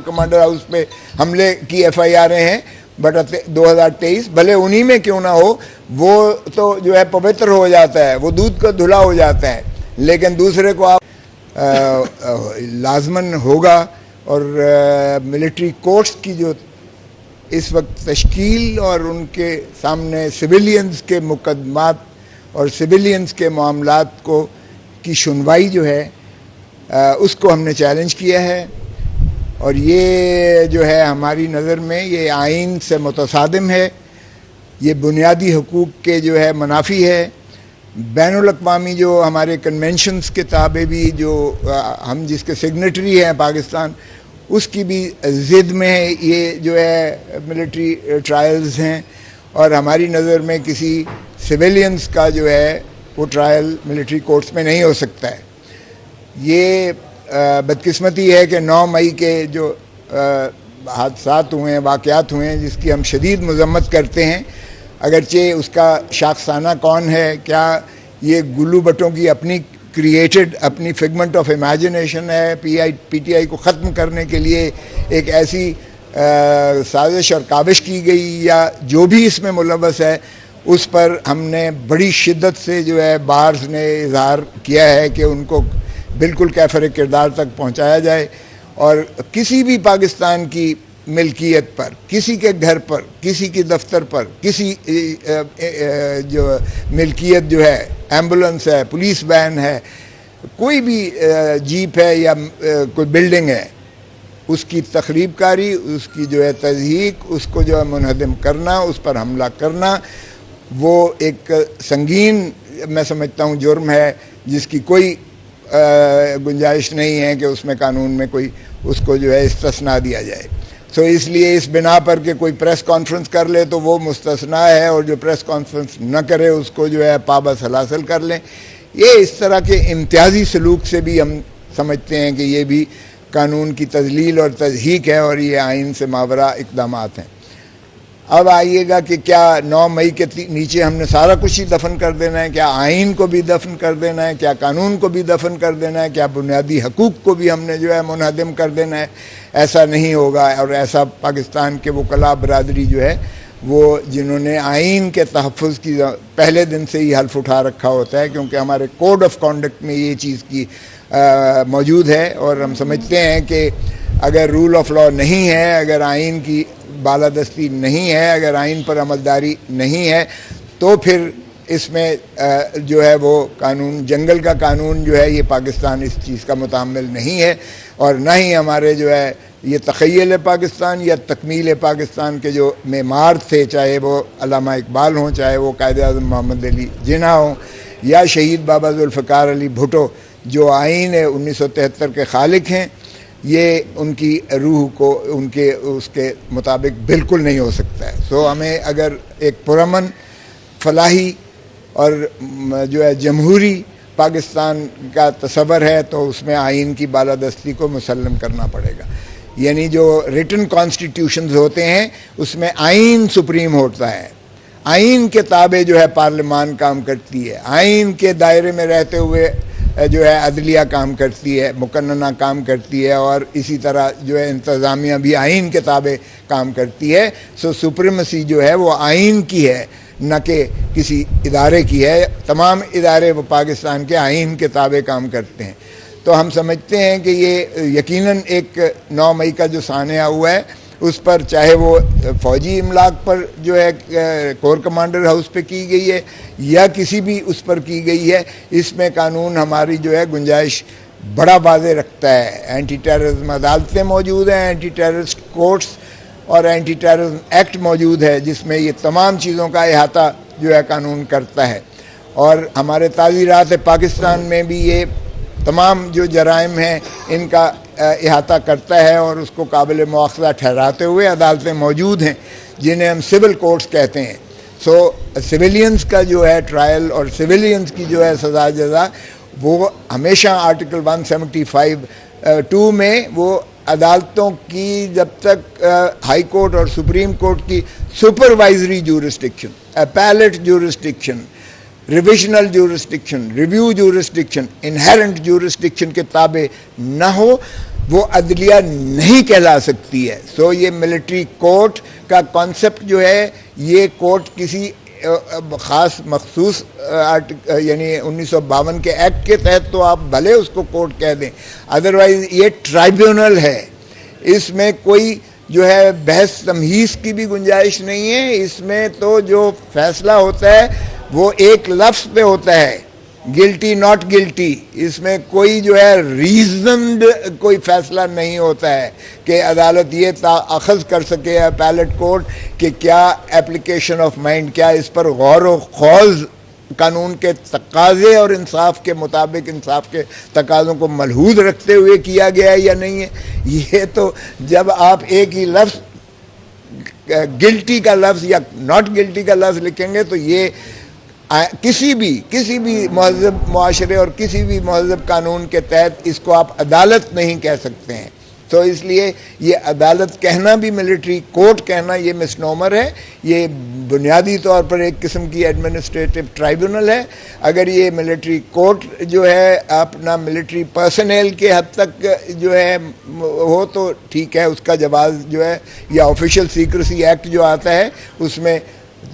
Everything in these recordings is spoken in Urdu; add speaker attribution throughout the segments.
Speaker 1: کمانڈر ہاؤس پہ حملے کی FIR ہیں، بٹ 2023 بھلے انہی میں کیوں نہ ہو، وہ تو جو ہے پوتر ہو جاتا ہے، وہ دودھ کا دھلا ہو جاتا ہے، لیکن دوسرے کو آپ لازماً ہوگا. اور ملٹری کورٹس کی جو اس وقت تشکیل اور ان کے سامنے سویلینز کے مقدمات اور سویلینز کے معاملات کو کی سنوائی جو ہے اس کو ہم نے چیلنج کیا ہے، اور یہ جو ہے ہماری نظر میں یہ آئین سے متصادم ہے، یہ بنیادی حقوق کے جو ہے منافی ہے. بین الاقوامی جو ہمارے کنونشنز کے تابع بھی جو ہم جس کے سگنیٹری ہیں پاکستان، اس کی بھی ضد میں یہ جو ہے ملٹری ٹرائلز ہیں، اور ہماری نظر میں کسی سویلینز کا جو ہے وہ ٹرائل ملٹری کورٹس میں نہیں ہو سکتا ہے. یہ بدقسمتی ہے کہ 9 مئی کے جو حادثات ہوئے ہیں، واقعات ہوئے ہیں، جس کی ہم شدید مذمت کرتے ہیں، اگرچہ اس کا شاخسانہ کون ہے، کیا یہ گلو بٹوں کی اپنی کریٹڈ اپنی فگمنٹ آف امیجنیشن ہے، PTI کو ختم کرنے کے لیے ایک ایسی سازش اور کاوش کی گئی، یا جو بھی اس میں ملوث ہے اس پر ہم نے بڑی شدت سے جو ہے بارز نے اظہار کیا ہے کہ ان کو بالکل کیفر کردار تک پہنچایا جائے، اور کسی بھی پاکستان کی ملکیت پر، کسی کے گھر پر، کسی کی دفتر پر، کسی جو ملکیت جو ہے، ایمبولنس ہے، پولیس وین ہے، کوئی بھی جیپ ہے یا کوئی بلڈنگ ہے، اس کی تخریب کاری، اس کی جو ہے تضحیک، اس کو جو ہے منہدم کرنا، اس پر حملہ کرنا، وہ ایک سنگین میں سمجھتا ہوں جرم ہے، جس کی کوئی گنجائش نہیں ہے کہ اس میں قانون میں کوئی اس کو جو ہے استثناء دیا جائے. اس لیے اس بنا پر کہ کوئی پریس کانفرنس کر لے تو وہ مستثنیٰ ہے، اور جو پریس کانفرنس نہ کرے اس کو جو ہے پابند حاصل کر لیں. یہ اس طرح کے امتیازی سلوک سے بھی ہم سمجھتے ہیں کہ یہ بھی قانون کی تذلیل اور تضحیک ہے، اور یہ آئین سے ماورا اقدامات ہیں. اب آئیے گا کہ کیا 9 مئی کے نیچے ہم نے سارا کچھ ہی دفن کر دینا ہے؟ کیا آئین کو بھی دفن کر دینا ہے؟ کیا قانون کو بھی دفن کر دینا ہے؟ کیا بنیادی حقوق کو بھی ہم نے جو ہے منہدم کر دینا ہے؟ ایسا نہیں ہوگا، اور ایسا پاکستان کے وکلاء برادری جو ہے وہ جنہوں نے آئین کے تحفظ کی پہلے دن سے ہی حلف اٹھا رکھا ہوتا ہے، کیونکہ ہمارے کوڈ آف کانڈکٹ میں یہ چیز کی موجود ہے، اور ہم سمجھتے ہیں کہ اگر رول آف لاء نہیں ہے، اگر آئین کی بالادستی نہیں ہے، اگر آئین پر عملداری نہیں ہے، تو پھر اس میں جو ہے وہ قانون، جنگل کا قانون جو ہے یہ پاکستان اس چیز کا متعامل نہیں ہے، اور نہ ہی ہمارے جو ہے یہ تخیل پاکستان یا تکمیل پاکستان کے جو معمار تھے، چاہے وہ علامہ اقبال ہوں، چاہے وہ قائد اعظم محمد علی جناح ہوں، یا شہید بابا ذوالفقار علی بھٹو جو آئین 1973 کے خالق ہیں، یہ ان کی روح کو ان کے اس کے مطابق بالکل نہیں ہو سکتا ہے. ہمیں اگر ایک پرامن، فلاحی اور جو ہے جمہوری پاکستان کا تصور ہے تو اس میں آئین کی بالادستی کو مسلم کرنا پڑے گا. یعنی جو ریٹن کانسٹیٹیوشنز ہوتے ہیں اس میں آئین سپریم ہوتا ہے، آئین کے تابع جو ہے پارلیمان کام کرتی ہے، آئین کے دائرے میں رہتے ہوئے جو ہے عدلیہ کام کرتی ہے، مقننہ کام کرتی ہے، اور اسی طرح جو ہے انتظامیہ بھی آئین کے تابع کام کرتی ہے. سپریمیسی جو ہے وہ آئین کی ہے، نہ کہ کسی ادارے کی ہے. تمام ادارے وہ پاکستان کے آئین کے تابع کام کرتے ہیں. تو ہم سمجھتے ہیں کہ یہ یقیناً ایک 9 مئی کا جو سانحہ ہوا ہے اس پر، چاہے وہ فوجی املاک پر جو ہے کور کمانڈر ہاؤس پہ کی گئی ہے یا کسی بھی اس پر کی گئی ہے، اس میں قانون ہماری جو ہے گنجائش بڑا واضح رکھتا ہے. اینٹی ٹیررزم عدالتیں موجود ہیں، اینٹی ٹیررسٹ کورٹس اور اینٹی ٹیررزم ایکٹ موجود ہے، جس میں یہ تمام چیزوں کا احاطہ جو ہے قانون کرتا ہے. اور ہمارے تعزیرات پاکستان میں بھی یہ تمام جو جرائم ہیں ان کا احاطہ کرتا ہے، اور اس کو قابل مواخذہ ٹھہراتے ہوئے عدالتیں موجود ہیں جنہیں ہم سول کورٹس کہتے ہیں. سویلینز کا جو ہے ٹرائل اور سویلینز کی جو ہے سزا جزا، وہ ہمیشہ آرٹیکل 175(2) میں وہ عدالتوں کی جب تک ہائی کورٹ اور سپریم کورٹ کی supervisory jurisdiction, appellate jurisdiction, revisional jurisdiction, review jurisdiction, inherent jurisdiction کے تابع نہ ہو، وہ عدلیہ نہیں کہلا سکتی ہے. سو یہ ملٹری کورٹ کا کانسیپٹ جو ہے، یہ کورٹ کسی خاص مخصوص یعنی 1952 کے ایکٹ کے تحت تو آپ بھلے اس کو کورٹ کہہ دیں، ادروائز یہ ٹرائیبیونل ہے. اس میں کوئی جو ہے بحث تمہیز کی بھی گنجائش نہیں ہے. اس میں تو جو فیصلہ ہوتا ہے وہ ایک لفظ پہ ہوتا ہے، گلٹی ناٹ گلٹی. اس میں کوئی جو ہے ریزنڈ کوئی فیصلہ نہیں ہوتا ہے کہ عدالت یہ اخذ کر سکے اپیلیٹ کورٹ کہ کیا اپلیکیشن آف مائنڈ، کیا اس پر غور و خوض قانون کے تقاضے اور انصاف کے مطابق انصاف کے تقاضوں کو ملحوظ رکھتے ہوئے کیا گیا ہے یا نہیں ہے. یہ تو جب آپ ایک ہی لفظ گلٹی کا لفظ یا ناٹ گلٹی کا لفظ لکھیں گے تو یہ کسی بھی مہذب معاشرے اور کسی بھی مہذب قانون کے تحت اس کو آپ عدالت نہیں کہہ سکتے ہیں. تو اس لیے یہ عدالت کہنا بھی، ملٹری کورٹ کہنا، یہ مسنومر ہے. یہ بنیادی طور پر ایک قسم کی ایڈمنسٹریٹو ٹرائیبیونل ہے. اگر یہ ملٹری کورٹ جو ہے اپنا ملٹری پرسنل کے حد تک جو ہے ہو تو ٹھیک ہے، اس کا جواز جو ہے، یا آفیشیل سیکریسی ایکٹ جو آتا ہے اس میں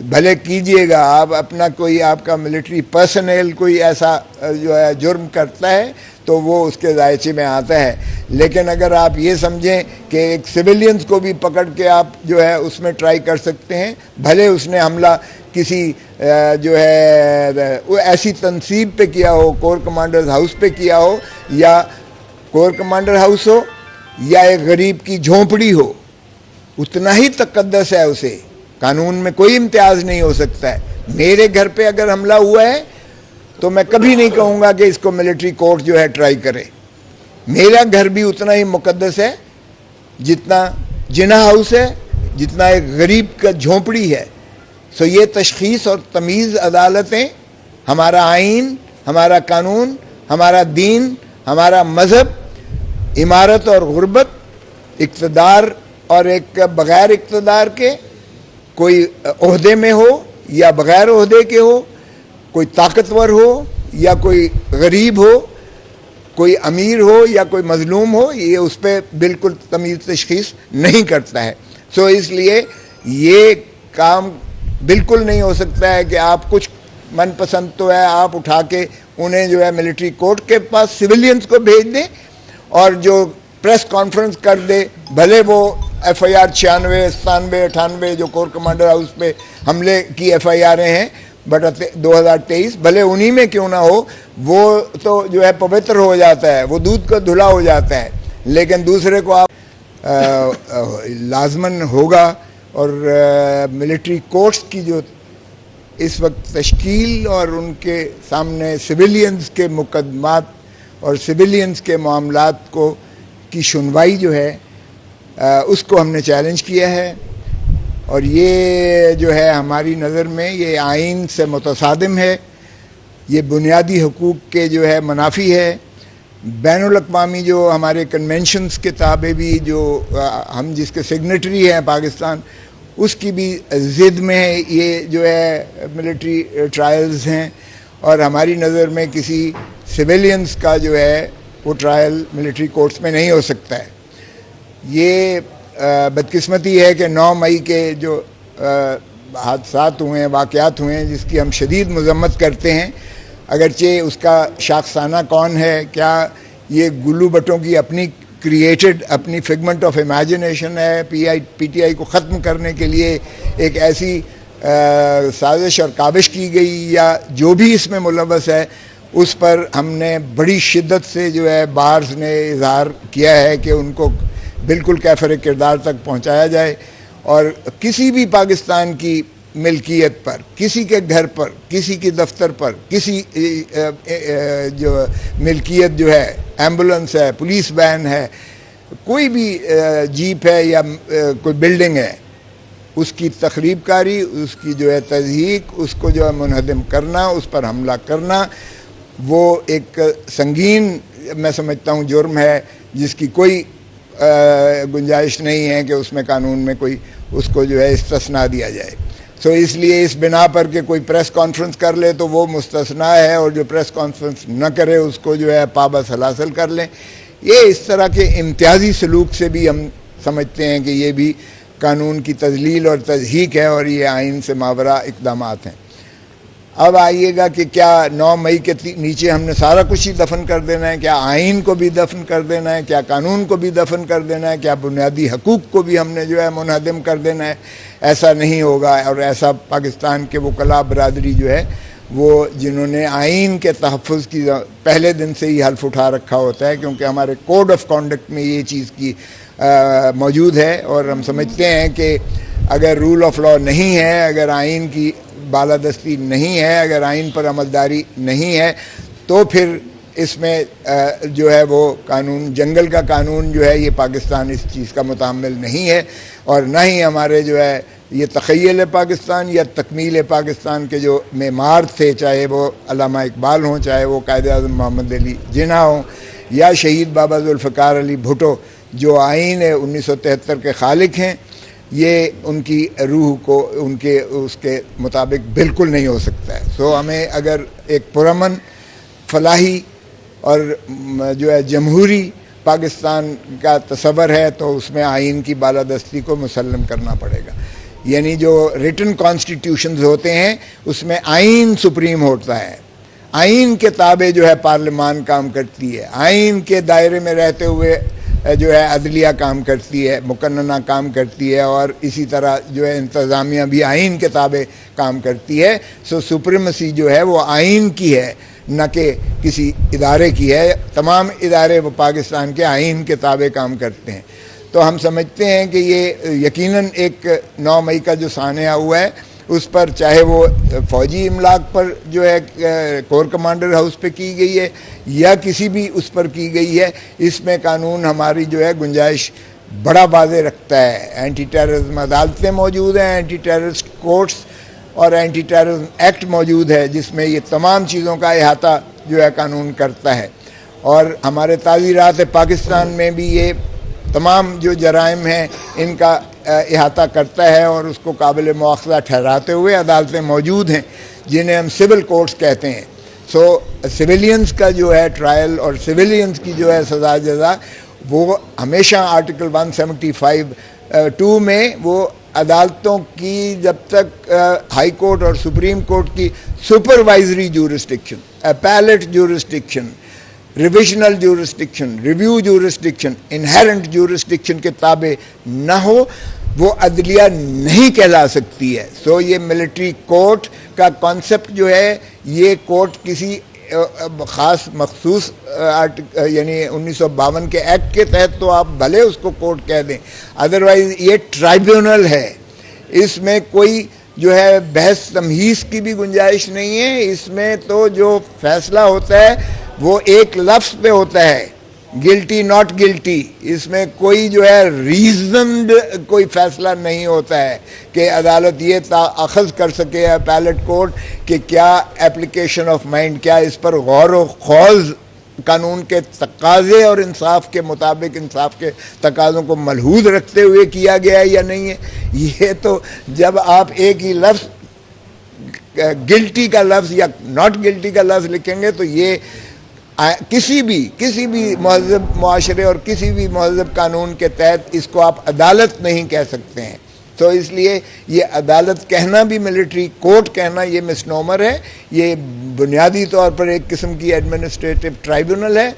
Speaker 1: بھلے کیجئے گا. آپ اپنا کوئی آپ کا ملٹری پرسنل کوئی ایسا جو ہے جرم کرتا ہے تو وہ اس کے دائرے میں آتا ہے. لیکن اگر آپ یہ سمجھیں کہ ایک سویلینز کو بھی پکڑ کے آپ جو ہے اس میں ٹرائی کر سکتے ہیں، بھلے اس نے حملہ کسی جو ہے ایسی تنصیب پہ کیا ہو، کور کمانڈر ہاؤس پہ کیا ہو، یا کور کمانڈر ہاؤس ہو یا ایک غریب کی جھونپڑی ہو، اتنا ہی تقدس ہے اسے. قانون میں کوئی امتیاز نہیں ہو سکتا ہے. میرے گھر پہ اگر حملہ ہوا ہے تو میں کبھی نہیں کہوں گا کہ اس کو ملٹری کورٹ جو ہے ٹرائی کرے. میرا گھر بھی اتنا ہی مقدس ہے جتنا جناح ہاؤس ہے، جتنا ایک غریب کا جھونپڑی ہے. سو یہ تشخیص اور تمیز عدالتیں، ہمارا آئین، ہمارا قانون، ہمارا دین، ہمارا مذہب، امارت اور غربت، اقتدار اور ایک بغیر اقتدار کے، کوئی عہدے میں ہو یا بغیر عہدے کے ہو، کوئی طاقتور ہو یا کوئی غریب ہو، کوئی امیر ہو یا کوئی مظلوم ہو، یہ اس پہ بالکل تمیز تشخیص نہیں کرتا ہے. سو اس لیے یہ کام بالکل نہیں ہو سکتا ہے کہ آپ کچھ من پسند تو ہے آپ اٹھا کے انہیں جو ہے ملٹری کورٹ کے پاس سویلینز کو بھیج دیں اور جو پریس کانفرنس کر دے، بھلے وہ ایف آئی آر 96، 97، 98 جو کور کمانڈر ہاؤس پہ حملے کی ایف آئی آریں ہیں بٹ 2023، بھلے انہی میں کیوں نہ ہو، وہ تو جو ہے پوتر ہو جاتا ہے، وہ دودھ کا دھلا ہو جاتا ہے. لیکن دوسرے کو آپ لازماً ہوگا. اور ملٹری کورٹس کی جو اس وقت تشکیل اور ان کے سامنے سویلینز کے مقدمات اور سویلینز کے معاملات کو کی سنوائی جو ہے اس کو ہم نے چیلنج کیا ہے. اور یہ جو ہے ہماری نظر میں یہ آئین سے متصادم ہے، یہ بنیادی حقوق کے جو ہے منافی ہے. بین الاقوامی جو ہمارے کنونشنز کے تابع بھی جو ہم جس کے سگنیٹری ہیں پاکستان، اس کی بھی ضد میں یہ جو ہے ملٹری ٹرائلز ہیں. اور ہماری نظر میں کسی سویلینز کا جو ہے وہ ٹرائل ملٹری کورٹس میں نہیں ہو سکتا ہے. یہ بدقسمتی ہے کہ 9 مئی کے جو حادثات ہوئے ہیں، واقعات ہوئے ہیں، جس کی ہم شدید مذمت کرتے ہیں، اگرچہ اس کا شاخسانہ کون ہے، کیا یہ گلو بٹوں کی اپنی کریٹڈ اپنی فگمنٹ آف امیجنیشن ہے، پی ٹی آئی کو ختم کرنے کے لیے ایک ایسی سازش اور کاوش کی گئی، یا جو بھی اس میں ملوث ہے اس پر ہم نے بڑی شدت سے جو ہے بارز نے اظہار کیا ہے کہ ان کو بالکل کیفر کردار تک پہنچایا جائے. اور کسی بھی پاکستان کی ملکیت پر، کسی کے گھر پر، کسی کی دفتر پر، کسی جو ملکیت جو ہے، ایمبولنس ہے، پولیس وین ہے، کوئی بھی جیپ ہے یا کوئی بلڈنگ ہے، اس کی تخریب کاری، اس کی جو ہے تضحیک، اس کو جو ہے منہدم کرنا، اس پر حملہ کرنا، وہ ایک سنگین میں سمجھتا ہوں جرم ہے جس کی کوئی گنجائش نہیں ہے کہ اس میں قانون میں کوئی اس کو جو ہے استثناء دیا جائے. سو اس لیے اس بنا پر کہ کوئی پریس کانفرنس کر لے تو وہ مستثنیٰ ہے، اور جو پریس کانفرنس نہ کرے اس کو جو ہے پابند حاصل کر لیں. یہ اس طرح کے امتیازی سلوک سے بھی ہم سمجھتے ہیں کہ یہ بھی قانون کی تذلیل اور تضحیک ہے اور یہ آئین سے ماورا اقدامات ہیں۔ اب آئیے گا کہ کیا 9 مئی کے نیچے ہم نے سارا کچھ ہی دفن کر دینا ہے؟ کیا آئین کو بھی دفن کر دینا ہے؟ کیا قانون کو بھی دفن کر دینا ہے؟ کیا بنیادی حقوق کو بھی ہم نے جو ہے منہدم کر دینا ہے؟ ایسا نہیں ہوگا، اور ایسا پاکستان کے وکلاء برادری جو ہے وہ جنہوں نے آئین کے تحفظ کی پہلے دن سے ہی حلف اٹھا رکھا ہوتا ہے، کیونکہ ہمارے کوڈ آف کانڈکٹ میں یہ چیز کی موجود ہے، اور ہم سمجھتے ہیں کہ اگر رول آف لاء نہیں ہے، اگر آئین کی بالادستی نہیں ہے، اگر آئین پر عملداری نہیں ہے، تو پھر اس میں جو ہے وہ قانون، جنگل کا قانون جو ہے، یہ پاکستان اس چیز کا متعامل نہیں ہے، اور نہ ہی ہمارے جو ہے یہ تخیل پاکستان یا تکمیل پاکستان کے جو معمار تھے، چاہے وہ علامہ اقبال ہوں، چاہے وہ قائد اعظم محمد علی جناح ہوں، یا شہید بابا ذوالفقار علی بھٹو جو آئین 1973 کے خالق ہیں، یہ ان کی روح کو ان کے اس کے مطابق بالکل نہیں ہو سکتا ہے۔ سو ہمیں اگر ایک پرامن، فلاحی اور جو ہے جمہوری پاکستان کا تصور ہے تو اس میں آئین کی بالادستی کو مسلم کرنا پڑے گا۔ یعنی جو ریٹن کانسٹیٹیوشنز ہوتے ہیں اس میں آئین سپریم ہوتا ہے، آئین کے تابع جو ہے پارلیمان کام کرتی ہے، آئین کے دائرے میں رہتے ہوئے جو ہے عدلیہ کام کرتی ہے، مقننہ کام کرتی ہے، اور اسی طرح جو ہے انتظامیہ بھی آئین کے تابع کام کرتی ہے۔ سو سپریمسی جو ہے وہ آئین کی ہے، نہ کہ کسی ادارے کی ہے۔ تمام ادارے وہ پاکستان کے آئین کے تابع کام کرتے ہیں۔ تو ہم سمجھتے ہیں کہ یہ یقیناً ایک 9 مئی کا جو سانحہ ہوا ہے اس پر، چاہے وہ فوجی املاک پر جو ہے کور کمانڈر ہاؤس پہ کی گئی ہے یا کسی بھی اس پر کی گئی ہے، اس میں قانون ہماری جو ہے گنجائش بڑا واضح رکھتا ہے۔ اینٹی ٹیررزم عدالتیں موجود ہیں، اینٹی ٹیررسٹ کورٹس اور اینٹی ٹیررزم ایکٹ موجود ہے، جس میں یہ تمام چیزوں کا احاطہ جو ہے قانون کرتا ہے، اور ہمارے تعزیرات پاکستان میں بھی یہ تمام جو جرائم ہیں ان کا احاطہ کرتا ہے، اور اس کو قابل مواخذہ ٹھہراتے ہوئے عدالتیں موجود ہیں جنہیں ہم سول کورٹس کہتے ہیں۔ سو سویلینز کا جو ہے ٹرائل اور سویلینز کی جو ہے سزا جزا، وہ ہمیشہ آرٹیکل 175(2) میں وہ عدالتوں کی جب تک ہائی کورٹ اور سپریم کورٹ کی supervisory jurisdiction, appellate jurisdiction, revisional jurisdiction, review jurisdiction, inherent jurisdiction کے تابع نہ ہو، وہ عدلیہ نہیں کہلا سکتی ہے۔ سو یہ ملٹری کورٹ کا کانسیپٹ جو ہے، یہ کورٹ کسی خاص مخصوص یعنی 1952 کے ایکٹ کے تحت تو آپ بھلے اس کو کورٹ کہہ دیں، ادروائز یہ ٹرائیبیونل ہے، اس میں کوئی جو ہے بحث تمہیز کی بھی گنجائش نہیں ہے۔ اس میں تو جو فیصلہ ہوتا ہے وہ ایک لفظ پہ ہوتا ہے، گلٹی ناٹ گلٹی۔ اس میں کوئی جو ہے ریزنڈ کوئی فیصلہ نہیں ہوتا ہے کہ عدالت یہ اخذ کر سکے اپیلیٹ کورٹ کہ کیا اپلیکیشن آف مائنڈ، کیا اس پر غور و خوض قانون کے تقاضے اور انصاف کے مطابق انصاف کے تقاضوں کو ملحوظ رکھتے ہوئے کیا گیا ہے یا نہیں ہے۔ یہ تو جب آپ ایک ہی لفظ گلٹی کا لفظ یا ناٹ گلٹی کا لفظ لکھیں گے تو یہ کسی بھی مہذب معاشرے اور کسی بھی مہذب قانون کے تحت اس کو آپ عدالت نہیں کہہ سکتے ہیں۔ تو اس لیے یہ عدالت کہنا بھی، ملٹری کورٹ کہنا، یہ مسنومر ہے، یہ بنیادی طور پر ایک قسم کی ایڈمنسٹریٹو ٹرائیبیونل ہے۔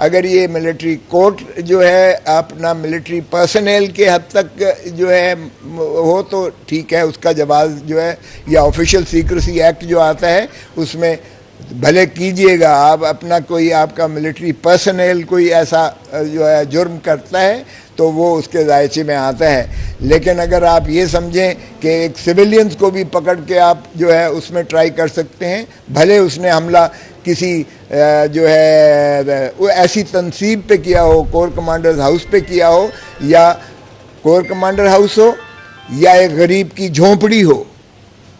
Speaker 1: اگر یہ ملٹری کورٹ جو ہے اپنا ملٹری پرسنل کے حد تک جو ہے ہو تو ٹھیک ہے، اس کا جواز جو ہے، یا آفیشیل سیکریسی ایکٹ جو آتا ہے اس میں بھلے کیجئے گا آپ اپنا، کوئی آپ کا ملٹری پرسنل کوئی ایسا جو ہے جرم کرتا ہے تو وہ اس کے دائرے میں آتا ہے۔ لیکن اگر آپ یہ سمجھیں کہ ایک سویلینز کو بھی پکڑ کے آپ جو ہے اس میں ٹرائی کر سکتے ہیں، بھلے اس نے حملہ کسی جو ہے ایسی تنصیب پہ کیا ہو، کور کمانڈر ہاؤس پہ کیا ہو، یا کور کمانڈر ہاؤس ہو یا ایک غریب کی جھونپڑی ہو،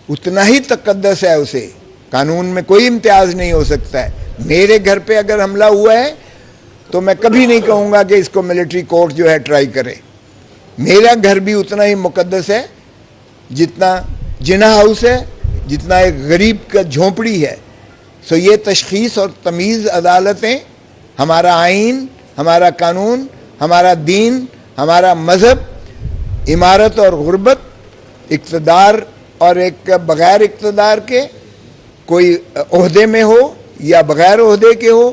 Speaker 1: اتنا ہی تقدس ہے اسے، قانون میں کوئی امتیاز نہیں ہو سکتا ہے۔ میرے گھر پہ اگر حملہ ہوا ہے تو میں کبھی نہیں کہوں گا کہ اس کو ملٹری کورٹ جو ہے ٹرائی کرے۔ میرا گھر بھی اتنا ہی مقدس ہے جتنا جناح ہاؤس ہے، جتنا ایک غریب کا جھونپڑی ہے۔ سو یہ تشخیص اور تمیز عدالتیں، ہمارا آئین، ہمارا قانون، ہمارا دین، ہمارا مذہب، امارت اور غربت، اقتدار اور ایک بغیر اقتدار کے، کوئی عہدے میں ہو یا بغیر عہدے کے ہو،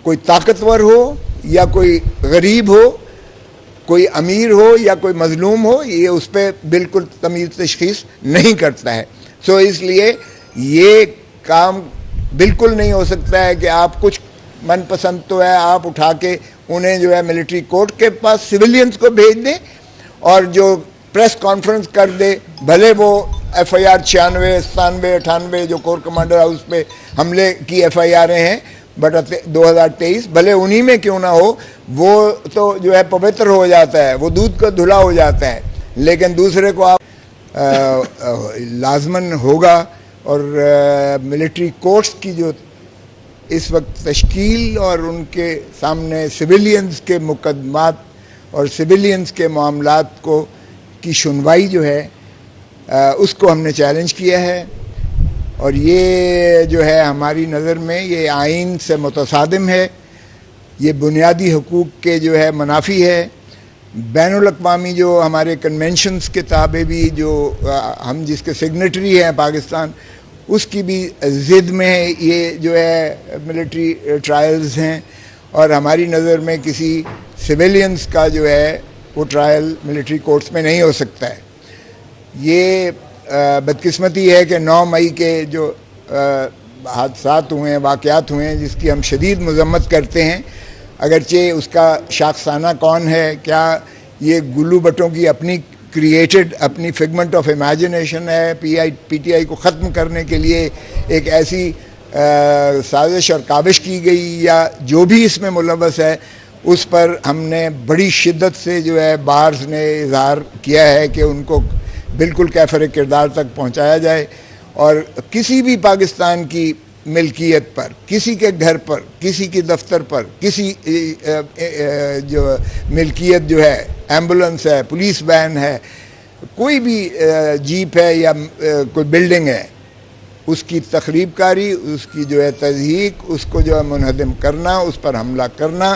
Speaker 1: کوئی طاقتور ہو یا کوئی غریب ہو، کوئی امیر ہو یا کوئی مظلوم ہو، یہ اس پہ بالکل تمیز تشخیص نہیں کرتا ہے. سو اس لیے یہ کام بالکل نہیں ہو سکتا ہے کہ آپ کچھ من پسند تو ہے آپ اٹھا کے انہیں جو ہے ملٹری کورٹ کے پاس سویلینز کو بھیج دیں اور جو پریس کانفرنس کر دے، بھلے وہ ایف آئی آر 96، 97، 98 جو کور کمانڈر ہاؤس پہ حملے کی ایف آئی آریں ہیں بٹ 2023، بھلے انہی میں کیوں نہ ہو، وہ تو جو ہے پوتر ہو جاتا ہے، وہ دودھ کا دھلا ہو جاتا ہے، لیکن دوسرے کو آپ لازماً ہوگا. اور ملٹری کورٹس کی جو اس وقت تشکیل اور ان کے سامنے سویلینز کے مقدمات اور سویلینز کے معاملات کو کی سنوائی جو ہے اس کو ہم نے چیلنج کیا ہے، اور یہ جو ہے ہماری نظر میں یہ آئین سے متصادم ہے، یہ بنیادی حقوق کے جو ہے منافی ہے. بین الاقوامی جو ہمارے کنونشنز کے تابع بھی جو ہم جس کے سگنیٹری ہیں پاکستان، اس کی بھی ضد میں یہ جو ہے ملٹری ٹرائلز ہیں، اور ہماری نظر میں کسی سویلینز کا جو ہے وہ ٹرائل ملٹری کورٹس میں نہیں ہو سکتا ہے. یہ بدقسمتی ہے کہ 9 مئی کے جو حادثات ہوئے ہیں، واقعات ہوئے ہیں، جس کی ہم شدید مذمت کرتے ہیں، اگرچہ اس کا شاخسانہ کون ہے، کیا یہ گلو بٹوں کی اپنی کریٹڈ اپنی فگمنٹ آف امیجنیشن ہے، پی ٹی آئی کو ختم کرنے کے لیے ایک ایسی سازش اور کاوش کی گئی، یا جو بھی اس میں ملوث ہے اس پر ہم نے بڑی شدت سے جو ہے بارز نے اظہار کیا ہے کہ ان کو بالکل کیفر کردار تک پہنچایا جائے، اور کسی بھی پاکستان کی ملکیت پر، کسی کے گھر پر، کسی کی دفتر پر، کسی جو ملکیت جو ہے، ایمبولنس ہے، پولیس وین ہے، کوئی بھی جیپ ہے یا کوئی بلڈنگ ہے، اس کی تخریب کاری، اس کی جو ہے تضحیک، اس کو جو ہے منہدم کرنا، اس پر حملہ کرنا،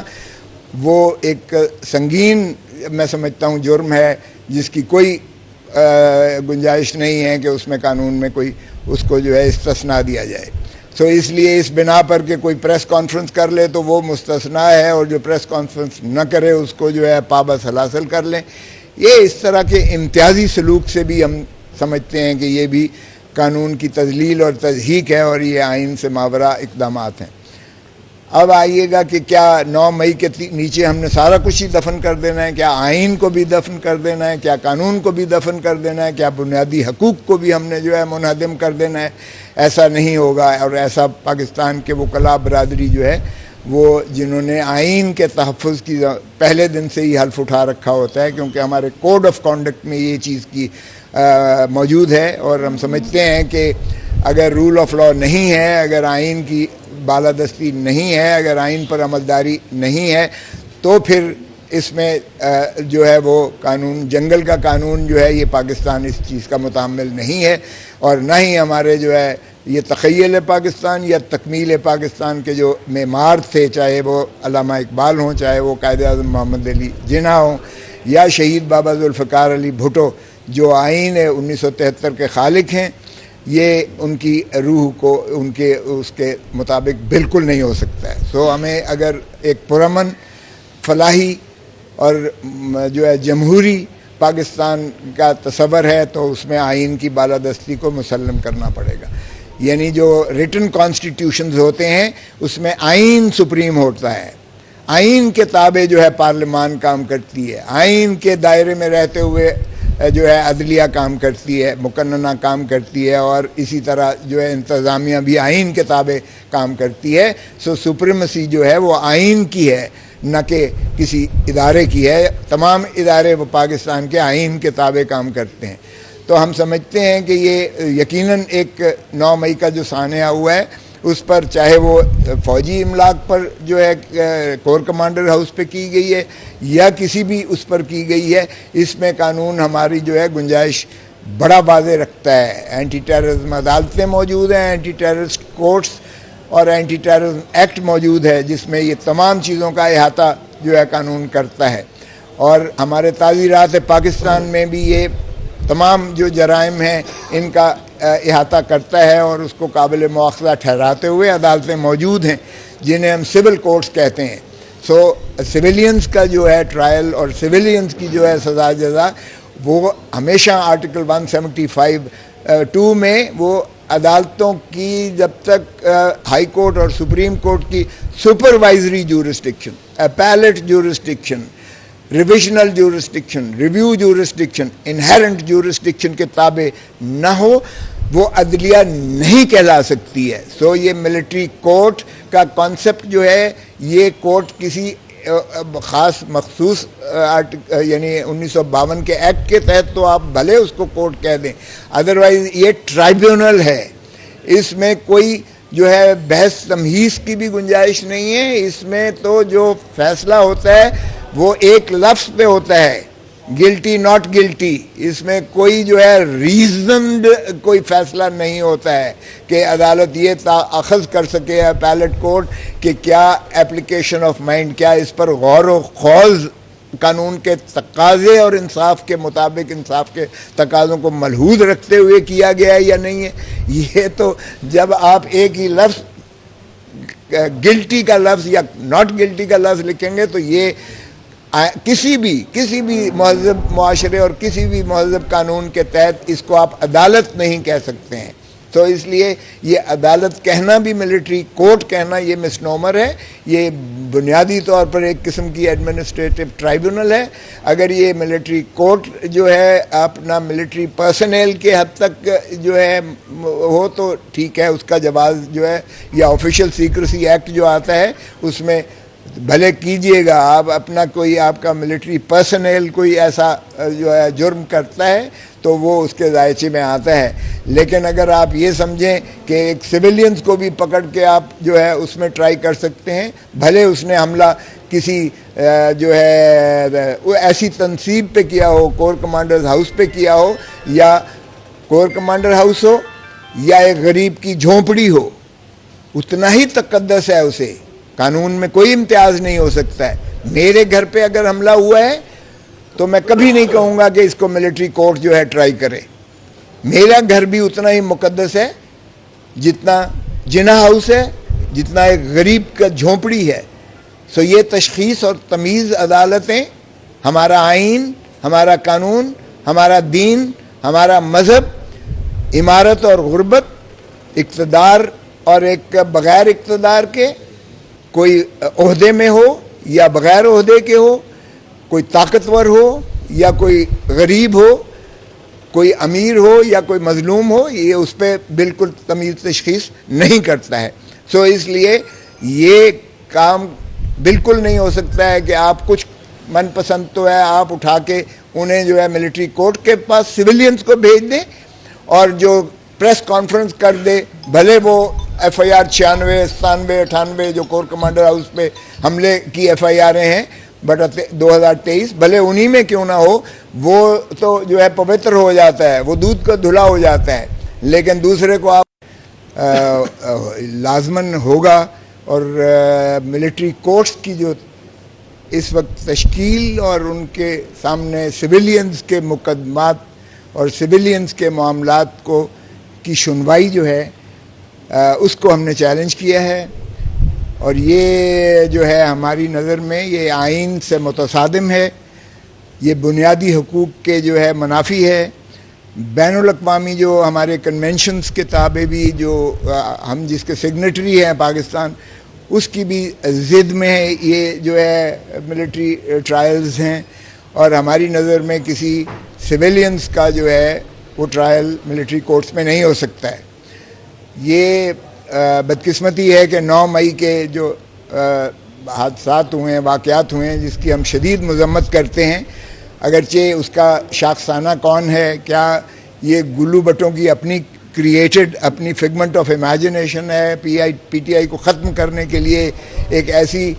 Speaker 1: وہ ایک سنگین میں سمجھتا ہوں جرم ہے، جس کی کوئی گنجائش نہیں ہے کہ اس میں قانون میں کوئی اس کو جو ہے استثناء دیا جائے. سو اس لیے اس بنا پر کہ کوئی پریس کانفرنس کر لے تو وہ مستثنیٰ ہے، اور جو پریس کانفرنس نہ کرے اس کو جو ہے پابند حاصل کر لیں. یہ اس طرح کے امتیازی سلوک سے بھی ہم سمجھتے ہیں کہ یہ بھی قانون کی تذلیل اور تضحیک ہے، اور یہ آئین سے ماورا اقدامات ہیں. اب آئیے گا کہ کیا 9 مئی کے نیچے ہم نے سارا کچھ ہی دفن کر دینا ہے؟ کیا آئین کو بھی دفن کر دینا ہے؟ کیا قانون کو بھی دفن کر دینا ہے؟ کیا بنیادی حقوق کو بھی ہم نے جو ہے منہدم کر دینا ہے؟ ایسا نہیں ہوگا، اور ایسا پاکستان کے وکلاء برادری جو ہے وہ جنہوں نے آئین کے تحفظ کی پہلے دن سے ہی حلف اٹھا رکھا ہوتا ہے، کیونکہ ہمارے کوڈ آف کانڈکٹ میں یہ چیز کی موجود ہے، اور ہم سمجھتے ہیں کہ اگر رول آف لا نہیں ہے، اگر آئین کی بالادستی نہیں ہے، اگر آئین پر عملداری نہیں ہے، تو پھر اس میں جو ہے وہ قانون، جنگل کا قانون جو ہے، یہ پاکستان اس چیز کا متحمل نہیں ہے، اور نہ ہی ہمارے جو ہے یہ تخیل پاکستان یا تکمیل پاکستان کے جو معمار تھے، چاہے وہ علامہ اقبال ہوں، چاہے وہ قائد اعظم محمد علی جناح ہوں، یا شہید بابا ذوالفقار علی بھٹو جو آئین 1973 کے خالق ہیں، یہ ان کی روح کو ان کے اس کے مطابق بالکل نہیں ہو سکتا ہے. سو ہمیں اگر ایک پرامن، فلاحی اور جو ہے جمہوری پاکستان کا تصور ہے تو اس میں آئین کی بالادستی کو مسلم کرنا پڑے گا. یعنی جو ریٹن کانسٹیٹیوشنز ہوتے ہیں اس میں آئین سپریم ہوتا ہے، آئین کے تابع جو ہے پارلیمان کام کرتی ہے، آئین کے دائرے میں رہتے ہوئے جو ہے عدلیہ کام کرتی ہے، مقننہ کام کرتی ہے، اور اسی طرح جو ہے انتظامیہ بھی آئین کے تابع کام کرتی ہے. سو سپریمیسی جو ہے وہ آئین کی ہے، نہ کہ کسی ادارے کی ہے. تمام ادارے وہ پاکستان کے آئین کے تابع کام کرتے ہیں. تو ہم سمجھتے ہیں کہ یہ یقیناً ایک 9 مئی کا جو سانحہ ہوا ہے اس پر، چاہے وہ فوجی املاک پر جو ہے کور کمانڈر ہاؤس پہ کی گئی ہے یا کسی بھی اس پر کی گئی ہے، اس میں قانون ہماری جو ہے گنجائش بڑا واضح رکھتا ہے. اینٹی ٹیررزم عدالتیں موجود ہیں، اینٹی ٹیررسٹ کورٹس اور اینٹی ٹیررزم ایکٹ موجود ہے، جس میں یہ تمام چیزوں کا احاطہ جو ہے قانون کرتا ہے، اور ہمارے تعزیرات پاکستان میں بھی یہ تمام جو جرائم ہیں ان کا احاطہ کرتا ہے، اور اس کو قابل مواخذہ ٹھہراتے ہوئے عدالتیں موجود ہیں جنہیں ہم سول کورٹس کہتے ہیں۔ سو سویلینز کا جو ہے ٹرائل اور سویلینز کی جو ہے سزا جزا وہ ہمیشہ آرٹیکل 175(2) میں وہ عدالتوں کی جب تک ہائی کورٹ اور سپریم کورٹ کی supervisory jurisdiction, appellate jurisdiction, revisional jurisdiction, review jurisdiction, inherent jurisdiction کے تابع نہ ہو وہ عدلیہ نہیں کہلا سکتی ہے۔ سو یہ ملٹری کورٹ کا کانسیپٹ جو ہے، یہ کورٹ کسی خاص مخصوص یعنی 1952 کے ایکٹ کے تحت تو آپ بھلے اس کو کورٹ کہہ دیں، ادروائز یہ ٹرائیبیونل ہے، اس میں کوئی جو ہے بحث تمہیز کی بھی گنجائش نہیں ہے۔ اس میں تو جو فیصلہ ہوتا ہے وہ ایک لفظ پہ ہوتا ہے، گلٹی ناٹ گلٹی، اس میں کوئی جو ہے ریزنڈ کوئی فیصلہ نہیں ہوتا ہے کہ عدالت یہ اخذ کر سکے اپیلیٹ کورٹ کہ کیا اپلیکیشن آف مائنڈ، کیا اس پر غور و خوض قانون کے تقاضے اور انصاف کے مطابق انصاف کے تقاضوں کو ملحوظ رکھتے ہوئے کیا گیا ہے یا نہیں ہے۔ یہ تو جب آپ ایک ہی لفظ گلٹی کا لفظ یا ناٹ گلٹی کا لفظ لکھیں گے تو یہ کسی بھی مہذب معاشرے اور کسی بھی مہذب قانون کے تحت اس کو آپ عدالت نہیں کہہ سکتے ہیں۔ تو اس لیے یہ عدالت کہنا بھی، ملٹری کورٹ کہنا، یہ مسنومر ہے، یہ بنیادی طور پر ایک قسم کی ایڈمنسٹریٹو ٹرائیبیونل ہے۔ اگر یہ ملٹری کورٹ جو ہے اپنا ملٹری پرسنل کے حد تک جو ہے ہو تو ٹھیک ہے، اس کا جواز جو ہے، یا آفیشیل سیکریسی ایکٹ جو آتا ہے اس میں بھلے کیجئے گا، آپ اپنا کوئی آپ کا ملٹری پرسنل کوئی ایسا جو ہے جرم کرتا ہے تو وہ اس کے دائرے میں آتا ہے۔ لیکن اگر آپ یہ سمجھیں کہ ایک سویلینز کو بھی پکڑ کے آپ جو ہے اس میں ٹرائی کر سکتے ہیں، بھلے اس نے حملہ کسی جو ہے ایسی تنصیب پہ کیا ہو، کور کمانڈرز ہاؤس پہ کیا ہو، یا کور کمانڈر ہاؤس ہو یا ایک غریب کی جھونپڑی ہو، اتنا ہی تقدس ہے اسے، قانون میں کوئی امتیاز نہیں ہو سکتا ہے۔ میرے گھر پہ اگر حملہ ہوا ہے تو میں کبھی نہیں کہوں گا کہ اس کو ملٹری کورٹ جو ہے ٹرائی کرے۔ میرا گھر بھی اتنا ہی مقدس ہے جتنا جناح ہاؤس ہے، جتنا ایک غریب کا جھونپڑی ہے۔ سو یہ تشخیص اور تمیز عدالتیں، ہمارا آئین، ہمارا قانون، ہمارا دین، ہمارا مذہب، امارت اور غربت، اقتدار اور ایک بغیر اقتدار کے، کوئی عہدے میں ہو یا بغیر عہدے کے ہو، کوئی طاقتور ہو یا کوئی غریب ہو، کوئی امیر ہو یا کوئی مظلوم ہو، یہ اس پہ بالکل تمیز تشخیص نہیں کرتا ہے۔ سو اس لیے یہ کام بالکل نہیں ہو سکتا ہے کہ آپ کچھ من پسند تو ہے آپ اٹھا کے انہیں جو ہے ملٹری کورٹ کے پاس سویلینز کو بھیج دیں، اور جو پریس کانفرنس کر دے، بھلے وہ ایف آئی آر 96، 97، 98 جو کور کمانڈر ہاؤس پہ حملے کی ایف آئی آریں ہیں بٹ 2023، بھلے انہی میں کیوں نہ ہو، وہ تو جو ہے پوتر ہو جاتا ہے، وہ دودھ کا دھلا ہو جاتا ہے، لیکن دوسرے کو آپ لازماً ہوگا۔ اور ملٹری کورٹس کی جو اس وقت تشکیل اور ان کے سامنے سویلینز کے مقدمات اور سویلینز کے معاملات کو کی سنوائی جو ہے اس کو ہم نے چیلنج کیا ہے، اور یہ جو ہے ہماری نظر میں یہ آئین سے متصادم ہے، یہ بنیادی حقوق کے جو ہے منافی ہے۔ بین الاقوامی جو ہمارے کنونشنز کے تابع بھی جو ہم جس کے سگنیٹری ہیں پاکستان، اس کی بھی ضد میں یہ جو ہے ملٹری ٹرائلز ہیں، اور ہماری نظر میں کسی سویلینز کا جو ہے وہ ٹرائل ملٹری کورٹس میں نہیں ہو سکتا ہے۔ یہ بدقسمتی ہے کہ 9 مئی کے جو حادثات ہوئے ہیں، واقعات ہوئے ہیں، جس کی ہم شدید مذمت کرتے ہیں، اگرچہ اس کا شاخسانہ کون ہے، کیا یہ گلو بٹوں کی اپنی کریٹڈ اپنی فگمنٹ آف امیجنیشن ہے، پی ٹی آئی کو ختم کرنے کے لیے ایک ایسی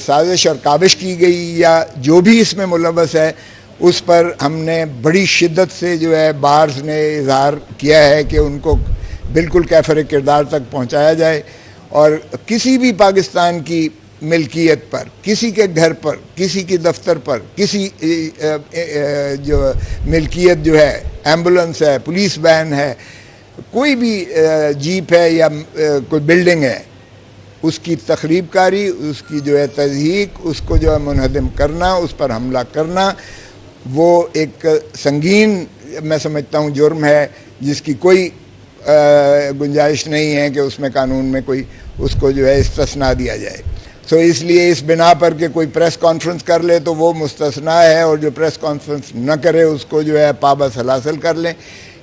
Speaker 1: سازش اور کاوش کی گئی، یا جو بھی اس میں ملوث ہے اس پر ہم نے بڑی شدت سے جو ہے بارز نے اظہار کیا ہے کہ ان کو بالکل کیفر کردار تک پہنچایا جائے، اور کسی بھی پاکستان کی ملکیت پر، کسی کے گھر پر، کسی کے دفتر پر، کسی جو ملکیت جو ہے، ایمبولنس ہے، پولیس وین ہے، کوئی بھی جیپ ہے یا کوئی بلڈنگ ہے، اس کی تخریب کاری، اس کی جو ہے تضحیک، اس کو جو ہے منہدم کرنا، اس پر حملہ کرنا، وہ ایک سنگین میں سمجھتا ہوں جرم ہے، جس کی کوئی گنجائش نہیں ہے کہ اس میں قانون میں کوئی اس کو جو ہے استثناء دیا جائے. اس لیے اس بنا پر کہ کوئی پریس کانفرنس کر لے تو وہ مستثنیٰ ہے، اور جو پریس کانفرنس نہ کرے اس کو جو ہے پابند حاصل کر لیں.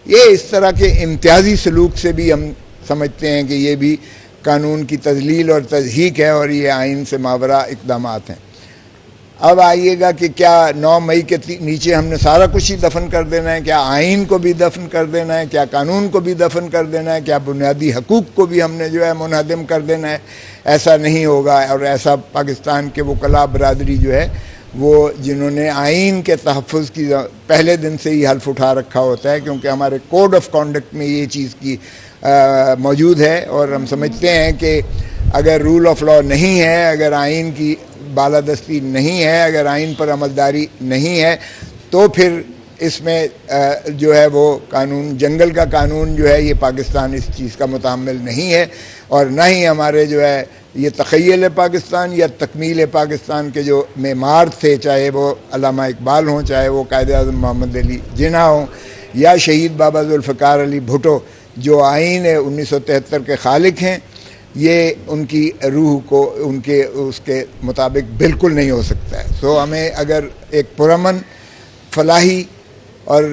Speaker 1: یہ اس طرح کے امتیازی سلوک سے بھی ہم سمجھتے ہیں کہ یہ بھی قانون کی تذلیل اور تضحیک ہے، اور یہ آئین سے ماورا اقدامات ہیں. اب آئیے گا کہ کیا 9 مئی کے نیچے ہم نے سارا کچھ ہی دفن کر دینا ہے؟ کیا آئین کو بھی دفن کر دینا ہے؟ کیا قانون کو بھی دفن کر دینا ہے؟ کیا بنیادی حقوق کو بھی ہم نے جو ہے منہدم کر دینا ہے؟ ایسا نہیں ہوگا. اور ایسا پاکستان کے وکلاء برادری جو ہے وہ جنہوں نے آئین کے تحفظ کی پہلے دن سے ہی حلف اٹھا رکھا ہوتا ہے، کیونکہ ہمارے کوڈ آف کانڈکٹ میں یہ چیز کی موجود ہے، اور ہم سمجھتے ہیں کہ اگر رول آف لاء نہیں ہے، اگر آئین کی بالادستی نہیں ہے، اگر آئین پر عملداری نہیں ہے، تو پھر اس میں جو ہے وہ قانون، جنگل کا قانون جو ہے، یہ پاکستان اس چیز کا متحمل نہیں ہے. اور نہ ہی ہمارے جو ہے یہ تخیل پاکستان یا تکمیل پاکستان کے جو معمار تھے، چاہے وہ علامہ اقبال ہوں، چاہے وہ قائد اعظم محمد علی جناح ہوں، یا شہید بابا ذوالفقار علی بھٹو، جو آئین 1973 کے خالق ہیں، یہ ان کی روح کو ان کے اس کے مطابق بالکل نہیں ہو سکتا ہے. ہمیں اگر ایک پرامن، فلاحی اور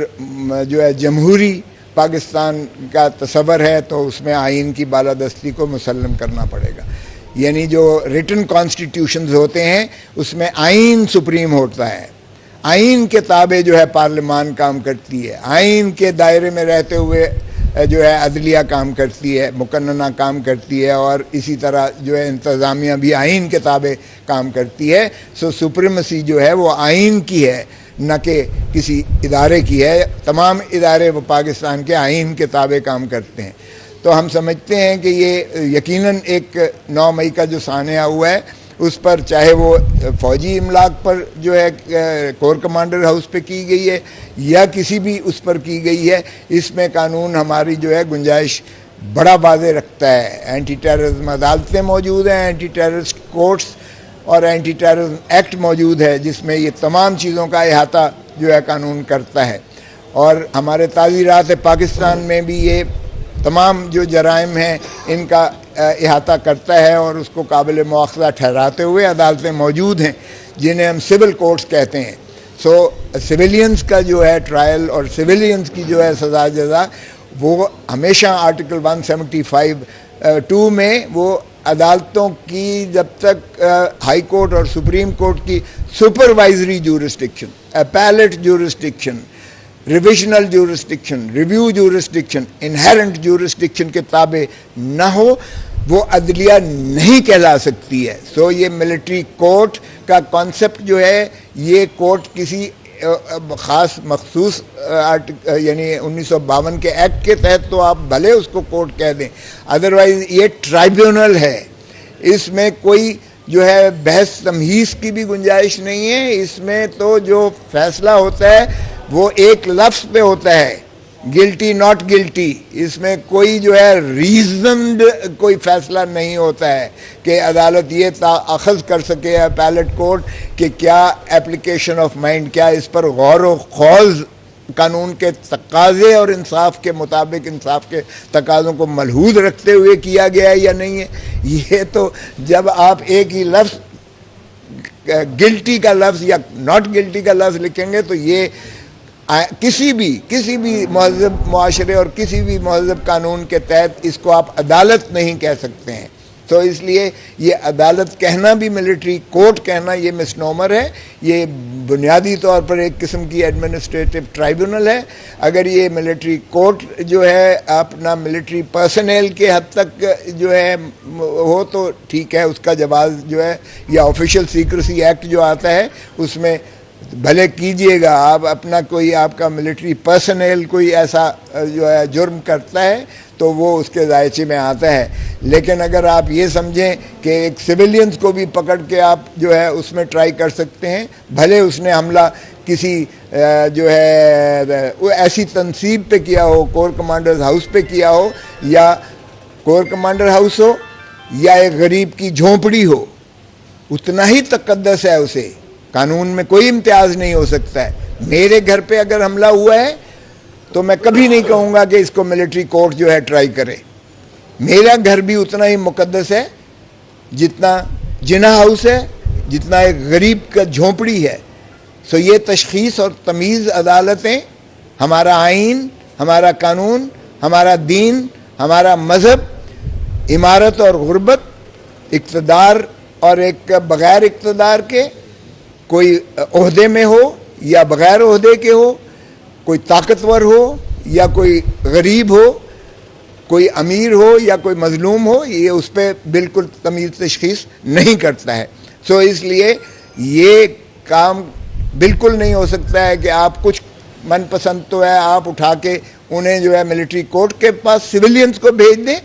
Speaker 1: جو ہے جمہوری پاکستان کا تصور ہے، تو اس میں آئین کی بالادستی کو مسلم کرنا پڑے گا. یعنی جو ریٹن کانسٹیٹیوشنز ہوتے ہیں اس میں آئین سپریم ہوتا ہے، آئین کے تابع جو ہے پارلیمان کام کرتی ہے، آئین کے دائرے میں رہتے ہوئے جو ہے عدلیہ کام کرتی ہے، مقننہ کام کرتی ہے، اور اسی طرح جو ہے انتظامیہ بھی آئین کے تابع کام کرتی ہے. سپریمیسی جو ہے وہ آئین کی ہے، نہ کہ کسی ادارے کی ہے. تمام ادارے وہ پاکستان کے آئین کے تابع کام کرتے ہیں. تو ہم سمجھتے ہیں کہ یہ یقیناً ایک 9 مئی کا جو سانحہ ہوا ہے، اس پر چاہے وہ فوجی املاک پر جو ہے کور کمانڈر ہاؤس پہ کی گئی ہے یا کسی بھی اس پر کی گئی ہے، اس میں قانون ہماری جو ہے گنجائش بڑا واضح رکھتا ہے. اینٹی ٹیررزم عدالتیں موجود ہیں، اینٹی ٹیررسٹ کورٹس اور اینٹی ٹیررزم ایکٹ موجود ہے، جس میں یہ تمام چیزوں کا احاطہ جو ہے قانون کرتا ہے. اور ہمارے تعزیرات پاکستان میں بھی یہ تمام جو جرائم ہیں ان کا احاطہ کرتا ہے، اور اس کو قابل مواخذہ ٹھہراتے ہوئے عدالتیں موجود ہیں جنہیں ہم سول کورٹس کہتے ہیں. سویلینز کا جو ہے ٹرائل اور سویلینز کی جو ہے سزا جزا، وہ ہمیشہ آرٹیکل 175(2) میں وہ عدالتوں کی جب تک ہائی کورٹ اور سپریم کورٹ کی supervisory jurisdiction, appellate jurisdiction, revisional jurisdiction, review jurisdiction, inherent jurisdiction کے تابع نہ ہو، وہ عدلیہ نہیں کہلا سکتی ہے. یہ ملٹری کورٹ کا کانسیپٹ جو ہے، یہ کورٹ کسی خاص مخصوص یعنی 1952 کے ایکٹ کے تحت تو آپ بھلے اس کو کورٹ کہہ دیں، ادروائز یہ ٹرائبیونل ہے. اس میں کوئی جو ہے بحث تمہیز کی بھی گنجائش نہیں ہے. اس میں تو جو فیصلہ ہوتا ہے وہ ایک لفظ پہ ہوتا ہے، گلٹی ناٹ گلٹی. اس میں کوئی جو ہے ریزنڈ کوئی فیصلہ نہیں ہوتا ہے کہ عدالت یہ اخذ کر سکے اپیلیٹ کورٹ کہ کیا ایپلیکیشن آف مائنڈ، کیا اس پر غور و خوض قانون کے تقاضے اور انصاف کے مطابق انصاف کے تقاضوں کو ملحوظ رکھتے ہوئے کیا گیا ہے یا نہیں ہے. یہ تو جب آپ ایک ہی لفظ گلٹی کا لفظ یا ناٹ گلٹی کا لفظ لکھیں گے تو یہ کسی بھی مہذب معاشرے اور کسی بھی مہذب قانون کے تحت اس کو آپ عدالت نہیں کہہ سکتے ہیں. تو اس لیے یہ عدالت کہنا بھی، ملٹری کورٹ کہنا، یہ مسنومر ہے. یہ بنیادی طور پر ایک قسم کی ایڈمنسٹریٹو ٹرائبیونل ہے. اگر یہ ملٹری کورٹ جو ہے اپنا ملٹری پرسنل کے حد تک جو ہے ہو تو ٹھیک ہے، اس کا جواز جو ہے، یا آفیشیل سیکریسی ایکٹ جو آتا ہے اس میں بھلے کیجئے گا آپ اپنا کوئی آپ کا ملٹری پرسنل کوئی ایسا جو ہے جرم کرتا ہے تو وہ اس کے دائرے میں آتا ہے، لیکن اگر آپ یہ سمجھیں کہ ایک سویلینز کو بھی پکڑ کے آپ جو ہے اس میں ٹرائی کر سکتے ہیں، بھلے اس نے حملہ کسی جو ہے ایسی تنصیب پہ کیا ہو، کور کمانڈرز ہاؤس پہ کیا ہو، یا کور کمانڈر ہاؤس ہو یا ایک غریب کی جھونپڑی ہو، اتنا ہی تقدس ہے اسے، قانون میں کوئی امتیاز نہیں ہو سکتا ہے۔ میرے گھر پہ اگر حملہ ہوا ہے تو میں کبھی نہیں کہوں گا کہ اس کو ملٹری کورٹ جو ہے ٹرائی کرے، میرا گھر بھی اتنا ہی مقدس ہے جتنا جناح ہاؤس ہے، جتنا ایک غریب کا جھونپڑی ہے۔ سو یہ تشخیص اور تمیز عدالتیں، ہمارا آئین، ہمارا قانون، ہمارا دین، ہمارا مذہب، امارت اور غربت، اقتدار اور ایک بغیر اقتدار کے، کوئی عہدے میں ہو یا بغیر عہدے کے ہو، کوئی طاقتور ہو یا کوئی غریب ہو، کوئی امیر ہو یا کوئی مظلوم ہو، یہ اس پہ بالکل تمیز تشخیص نہیں کرتا ہے۔ سو اس لیے یہ کام بالکل نہیں ہو سکتا ہے کہ آپ کچھ من پسند تو ہے آپ اٹھا کے انہیں جو ہے ملٹری کورٹ کے پاس سویلینز کو بھیج دیں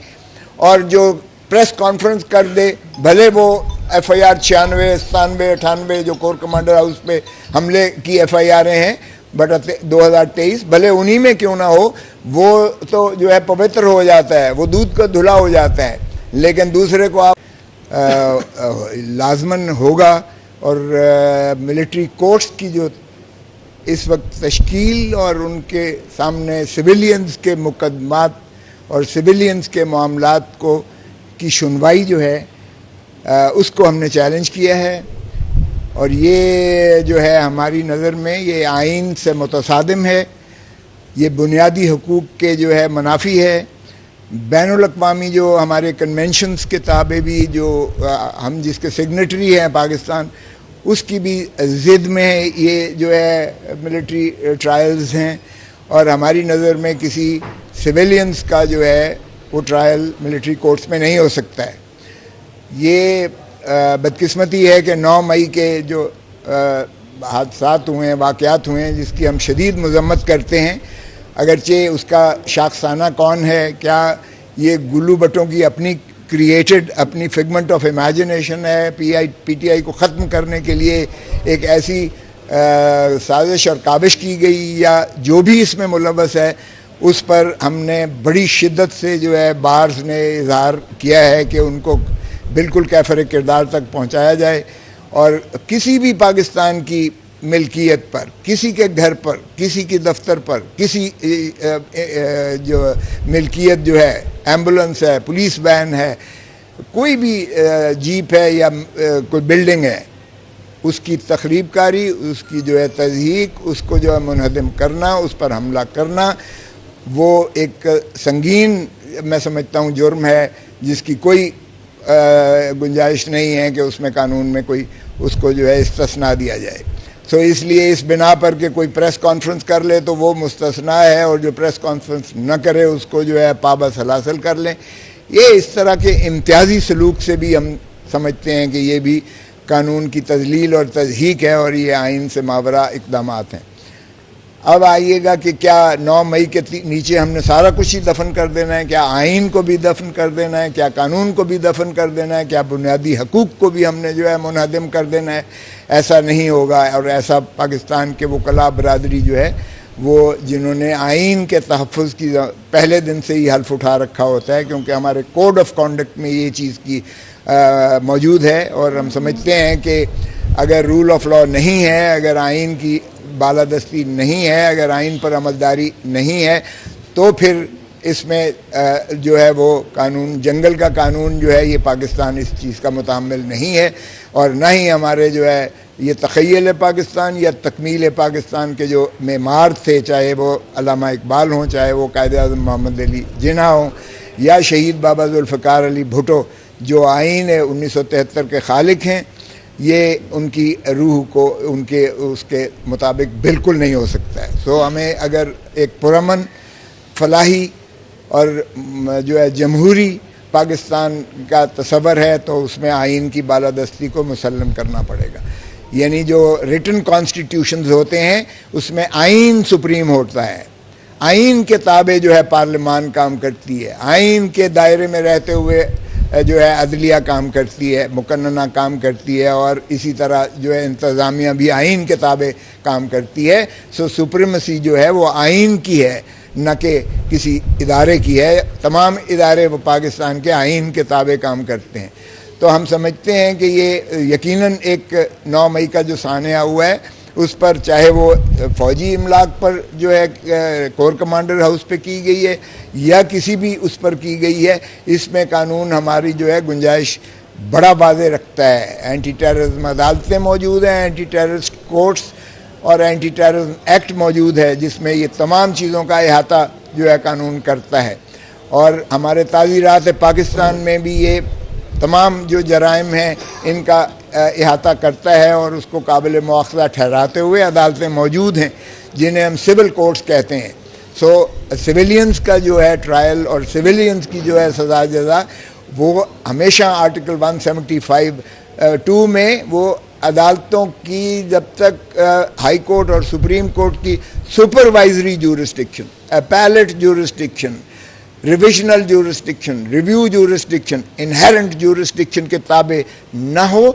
Speaker 1: اور جو پریس کانفرنس کر دے، بھلے وہ ایف آئی آر 96، 97، 98 جو کور کمانڈر ہاؤس پہ حملے کی ایف آئی آریں ہیں بٹ 2023، بھلے انہی میں کیوں نہ ہو، وہ تو جو ہے پوتر ہو جاتا ہے، وہ دودھ کا دھلا ہو جاتا ہے، لیکن دوسرے کو آپ لازماً ہوگا۔ اور ملٹری کورٹس کی جو اس وقت تشکیل اور ان کے سامنے سویلینز کے مقدمات اور سویلینز کے معاملات کی سنوائی جو ہے اس کو ہم نے چیلنج کیا ہے، اور یہ جو ہے ہماری نظر میں یہ آئین سے متصادم ہے، یہ بنیادی حقوق کے جو ہے منافی ہے۔ بین الاقوامی جو ہمارے کنونشنز کے تابع بھی جو ہم جس کے سگنیٹری ہیں پاکستان، اس کی بھی ضد میں یہ جو ہے ملٹری ٹرائلز ہیں، اور ہماری نظر میں کسی سویلینز کا جو ہے وہ ٹرائل ملٹری کورٹس میں نہیں ہو سکتا ہے۔ یہ بدقسمتی ہے کہ 9 مئی کے جو حادثات ہوئے ہیں، واقعات ہوئے ہیں، جس کی ہم شدید مذمت کرتے ہیں، اگرچہ اس کا شاخسانہ کون ہے، کیا یہ گلو بٹوں کی اپنی کریٹڈ اپنی فگمنٹ آف امیجنیشن ہے، پی ٹی آئی کو ختم کرنے کے لیے ایک ایسی سازش اور کاوش کی گئی، یا جو بھی اس میں ملوث ہے اس پر ہم نے بڑی شدت سے جو ہے بارز نے اظہار کیا ہے کہ ان کو بالکل کیفر کردار تک پہنچایا جائے، اور کسی بھی پاکستان کی ملکیت پر، کسی کے گھر پر، کسی کی دفتر پر، کسی جو ملکیت جو ہے، ایمبولنس ہے، پولیس وین ہے، کوئی بھی جیپ ہے یا کوئی بلڈنگ ہے، اس کی تخریب کاری، اس کی جو ہے تضحیک، اس کو جو ہے منہدم کرنا، اس پر حملہ کرنا، وہ ایک سنگین میں سمجھتا ہوں جرم ہے، جس کی کوئی گنجائش نہیں ہے کہ اس میں قانون میں کوئی اس کو جو ہے استثناء دیا جائے۔ سو اس لیے اس بنا پر کہ کوئی پریس کانفرنس کر لے تو وہ مستثنیٰ ہے، اور جو پریس کانفرنس نہ کرے اس کو جو ہے پابند حاصل کر لیں، یہ اس طرح کے امتیازی سلوک سے بھی ہم سمجھتے ہیں کہ یہ بھی قانون کی تذلیل اور تضحیک ہے، اور یہ آئین سے ماورا اقدامات ہیں۔ اب آئیے گا کہ کیا 9 مئی کے نیچے ہم نے سارا کچھ ہی دفن کر دینا ہے؟ کیا آئین کو بھی دفن کر دینا ہے؟ کیا قانون کو بھی دفن کر دینا ہے؟ کیا بنیادی حقوق کو بھی ہم نے جو ہے منہدم کر دینا ہے؟ ایسا نہیں ہوگا، اور ایسا پاکستان کے وکلاء برادری جو ہے وہ جنہوں نے آئین کے تحفظ کی پہلے دن سے ہی حلف اٹھا رکھا ہوتا ہے، کیونکہ ہمارے کوڈ آف کانڈکٹ میں یہ چیز کی موجود ہے، اور ہم سمجھتے ہیں کہ اگر رول آف لا نہیں ہے، اگر آئین کی بالادستی نہیں ہے، اگر آئین پر عملداری نہیں ہے، تو پھر اس میں جو ہے وہ قانون، جنگل کا قانون جو ہے، یہ پاکستان اس چیز کا متحمل نہیں ہے، اور نہ ہی ہمارے جو ہے یہ تخیل پاکستان یا تکمیل پاکستان کے جو معمار تھے، چاہے وہ علامہ اقبال ہوں، چاہے وہ قائد اعظم محمد علی جناح ہوں، یا شہید بابا ذوالفقار علی بھٹو جو آئین 1973 کے خالق ہیں، یہ ان کی روح کو ان کے اس کے مطابق بالکل نہیں ہو سکتا ہے۔ سو ہمیں اگر ایک پرامن، فلاحی اور جو ہے جمہوری پاکستان کا تصور ہے تو اس میں آئین کی بالادستی کو مسلم کرنا پڑے گا۔ یعنی جو ریٹن کانسٹیٹیوشنز ہوتے ہیں اس میں آئین سپریم ہوتا ہے، آئین کے تابع جو ہے پارلیمان کام کرتی ہے، آئین کے دائرے میں رہتے ہوئے جو ہے عدلیہ کام کرتی ہے، مقننہ کام کرتی ہے، اور اسی طرح جو ہے انتظامیہ بھی آئین کے تابع کام کرتی ہے. سو سپریمیسی جو ہے وہ آئین کی ہے نہ کہ کسی ادارے کی ہے. تمام ادارے وہ پاکستان کے آئین کے تابع کام کرتے ہیں. تو ہم سمجھتے ہیں کہ یہ یقیناً ایک 9 مئی کا جو سانحہ ہوا ہے اس پر چاہے وہ فوجی املاک پر جو ہے کور کمانڈر ہاؤس پہ کی گئی ہے یا کسی بھی اس پر کی گئی ہے، اس میں قانون ہماری جو ہے گنجائش بڑا واضح رکھتا ہے. اینٹی ٹیررزم عدالتیں موجود ہیں، اینٹی ٹیررسٹ کورٹس اور اینٹی ٹیررزم ایکٹ موجود ہے جس میں یہ تمام چیزوں کا احاطہ جو ہے قانون کرتا ہے. اور ہمارے تعزیرات پاکستان میں بھی یہ تمام جو جرائم ہیں ان کا احاطہ کرتا ہے اور اس کو قابل مواخذہ ٹھہراتے ہوئے عدالتیں موجود ہیں جنہیں ہم سول کورٹس کہتے ہیں. سو سویلینز کا جو ہے ٹرائل اور سویلینز کی جو ہے سزا جزا وہ ہمیشہ آرٹیکل 175(2) میں وہ عدالتوں کی جب تک ہائی کورٹ اور سپریم کورٹ کی supervisory jurisdiction, appellate jurisdiction, revisional jurisdiction, review jurisdiction, inherent jurisdiction کے تابع نہ ہو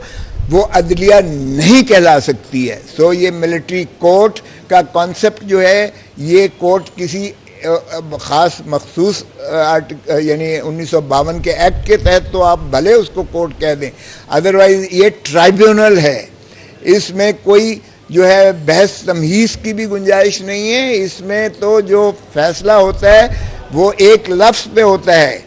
Speaker 1: وہ عدلیہ نہیں کہلا سکتی ہے. سو یہ ملٹری کورٹ کا کانسیپٹ جو ہے یہ کورٹ کسی خاص مخصوص یعنی 1952 کے ایکٹ کے تحت تو آپ بھلے اس کو کورٹ کہہ دیں، ادروائز یہ ٹرائیبیونل ہے. اس میں کوئی جو ہے بحث تمہیز کی بھی گنجائش نہیں ہے. اس میں تو جو فیصلہ ہوتا ہے وہ ایک لفظ پہ ہوتا ہے،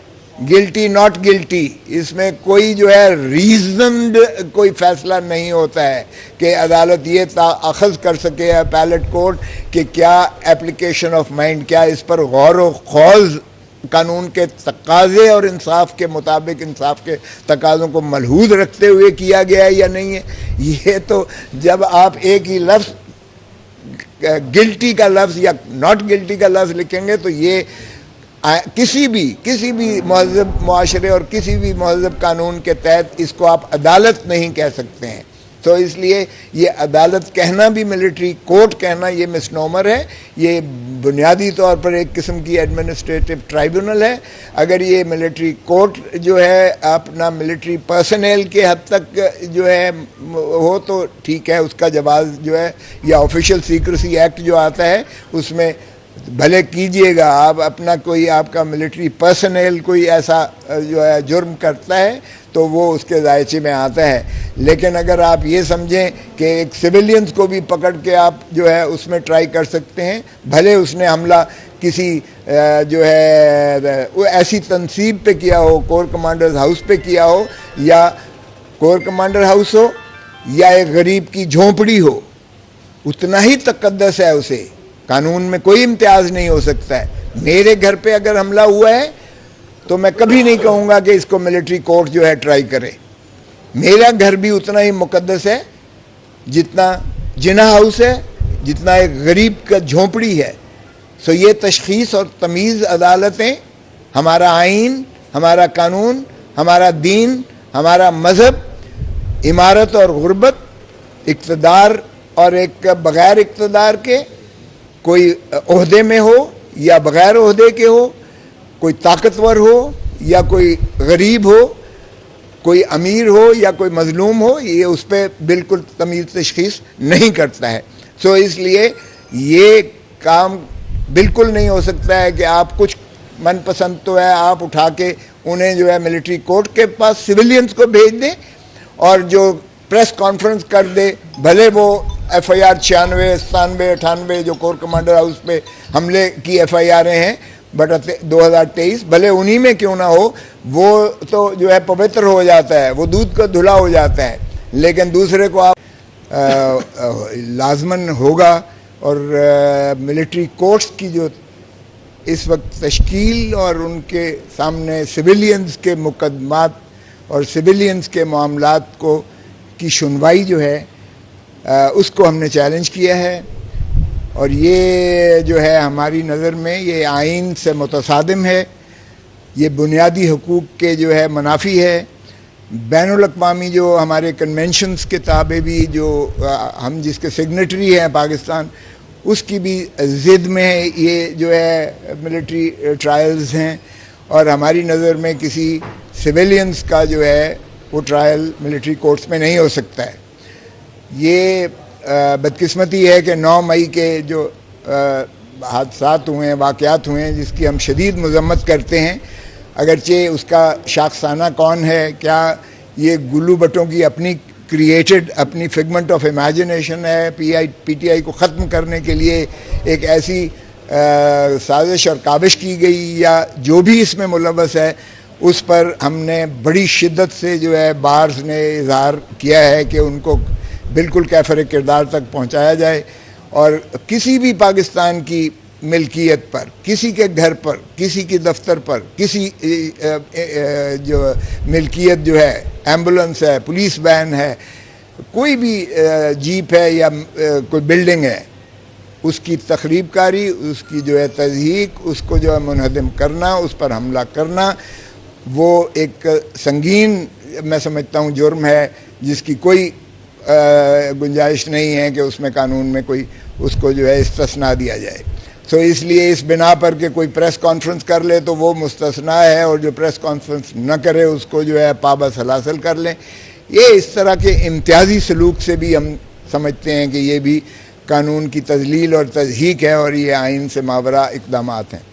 Speaker 1: گلٹی ناٹ گلٹی. اس میں کوئی جو ہے ریزنڈ کوئی فیصلہ نہیں ہوتا ہے کہ عدالت یہ اخذ کر سکے اپیلیٹ کورٹ کہ کیا اپلیکیشن آف مائنڈ، کیا اس پر غور و خوض قانون کے تقاضے اور انصاف کے مطابق انصاف کے تقاضوں کو ملحوظ رکھتے ہوئے کیا گیا ہے یا نہیں ہے. یہ تو جب آپ ایک ہی لفظ گلٹی کا لفظ یا ناٹ گلٹی کا لفظ لکھیں گے تو یہ کسی بھی مہذب معاشرے اور کسی بھی مہذب قانون کے تحت اس کو آپ عدالت نہیں کہہ سکتے ہیں. تو اس لیے یہ عدالت کہنا بھی، ملٹری کورٹ کہنا یہ مسنومر ہے. یہ بنیادی طور پر ایک قسم کی ایڈمنسٹریٹو ٹرائیبیونل ہے. اگر یہ ملٹری کورٹ جو ہے اپنا ملٹری پرسنل کے حد تک جو ہے ہو تو ٹھیک ہے، اس کا جواز جو ہے، یا آفیشیل سیکریسی ایکٹ جو آتا ہے اس میں بھلے کیجئے گا. آپ اپنا کوئی آپ کا ملٹری پرسنل کوئی ایسا جو ہے جرم کرتا ہے تو وہ اس کے دائرے میں آتا ہے. لیکن اگر آپ یہ سمجھیں کہ ایک سویلینز کو بھی پکڑ کے آپ جو ہے اس میں ٹرائی کر سکتے ہیں، بھلے اس نے حملہ کسی جو ہے ایسی تنصیب پہ کیا ہو، کور کمانڈر ہاؤس پہ کیا ہو، یا کور کمانڈر ہاؤس ہو یا ایک غریب کی جھونپڑی ہو، اتنا ہی تقدس ہے اسے. قانون میں کوئی امتیاز نہیں ہو سکتا ہے. میرے گھر پہ اگر حملہ ہوا ہے تو میں کبھی نہیں کہوں گا کہ اس کو ملٹری کورٹ جو ہے ٹرائی کرے. میرا گھر بھی اتنا ہی مقدس ہے جتنا جناح ہاؤس ہے، جتنا ایک غریب کا جھونپڑی ہے. سو یہ تشخیص اور تمیز عدالتیں، ہمارا آئین، ہمارا قانون، ہمارا دین، ہمارا مذہب، امارت اور غربت، اقتدار اور ایک بغیر اقتدار کے، کوئی عہدے میں ہو یا بغیر عہدے کے ہو، کوئی طاقتور ہو یا کوئی غریب ہو، کوئی امیر ہو یا کوئی مظلوم ہو، یہ اس پہ بالکل تمیز تشخیص نہیں کرتا ہے. سو اس لیے یہ کام بالکل نہیں ہو سکتا ہے کہ آپ کچھ من پسند تو ہے آپ اٹھا کے انہیں جو ہے ملٹری کورٹ کے پاس سویلینز کو بھیج دیں اور جو پریس کانفرنس کر دے، بھلے وہ FIR 96، 97، 98 جو کور کمانڈر ہاؤس پہ حملے کی FIR ہیں بٹ 2023، بھلے انہی میں کیوں نہ ہو، وہ تو جو ہے پوتر ہو جاتا ہے، وہ دودھ کا دھلا ہو جاتا ہے. لیکن دوسرے کو آپ لازماً ہوگا. اور ملٹری کورٹس کی جو اس وقت تشکیل اور ان کے سامنے سویلینز کے مقدمات اور سویلینز کے معاملات کو کی سنوائی جو ہے اس کو ہم نے چیلنج کیا ہے. اور یہ جو ہے ہماری نظر میں یہ آئین سے متصادم ہے، یہ بنیادی حقوق کے جو ہے منافی ہے. بین الاقوامی جو ہمارے کنونشنز کے تابع بھی جو ہم جس کے سگنیٹری ہیں پاکستان، اس کی بھی ضد میں یہ جو ہے ملٹری ٹرائلز ہیں، اور ہماری نظر میں کسی سویلینز کا جو ہے وہ ٹرائل ملٹری کورٹس میں نہیں ہو سکتا ہے۔ یہ بدقسمتی ہے کہ 9 مئی کے جو حادثات ہوئے ہیں، واقعات ہوئے ہیں، جس کی ہم شدید مذمت کرتے ہیں، اگرچہ اس کا شاخسانہ کون ہے، کیا یہ گلو بٹوں کی اپنی کریٹڈ اپنی فگمنٹ آف امیجنیشن ہے، پی ٹی آئی کو ختم کرنے کے لیے ایک ایسی سازش اور کاوش کی گئی، یا جو بھی اس میں ملوث ہے اس پر ہم نے بڑی شدت سے جو ہے بارز نے اظہار کیا ہے کہ ان کو بالکل کیفر کردار تک پہنچایا جائے، اور کسی بھی پاکستان کی ملکیت پر، کسی کے گھر پر، کسی کی دفتر پر، کسی جو ملکیت جو ہے، ایمبولنس ہے، پولیس وین ہے، کوئی بھی جیپ ہے یا کوئی بلڈنگ ہے، اس کی تخریب کاری، اس کی جو ہے تضحیک، اس کو جو ہے منہدم کرنا، اس پر حملہ کرنا، وہ ایک سنگین میں سمجھتا ہوں جرم ہے، جس کی کوئی گنجائش نہیں ہے کہ اس میں قانون میں کوئی اس کو جو ہے استثناء دیا جائے۔ سو اس لیے اس بنا پر کہ کوئی پریس کانفرنس کر لے تو وہ مستثنیٰ ہے، اور جو پریس کانفرنس نہ کرے اس کو جو ہے پابند حاصل کر لیں، یہ اس طرح کے امتیازی سلوک سے بھی ہم سمجھتے ہیں کہ یہ بھی قانون کی تذلیل اور تضحیک ہے، اور یہ آئین سے ماورا اقدامات ہیں۔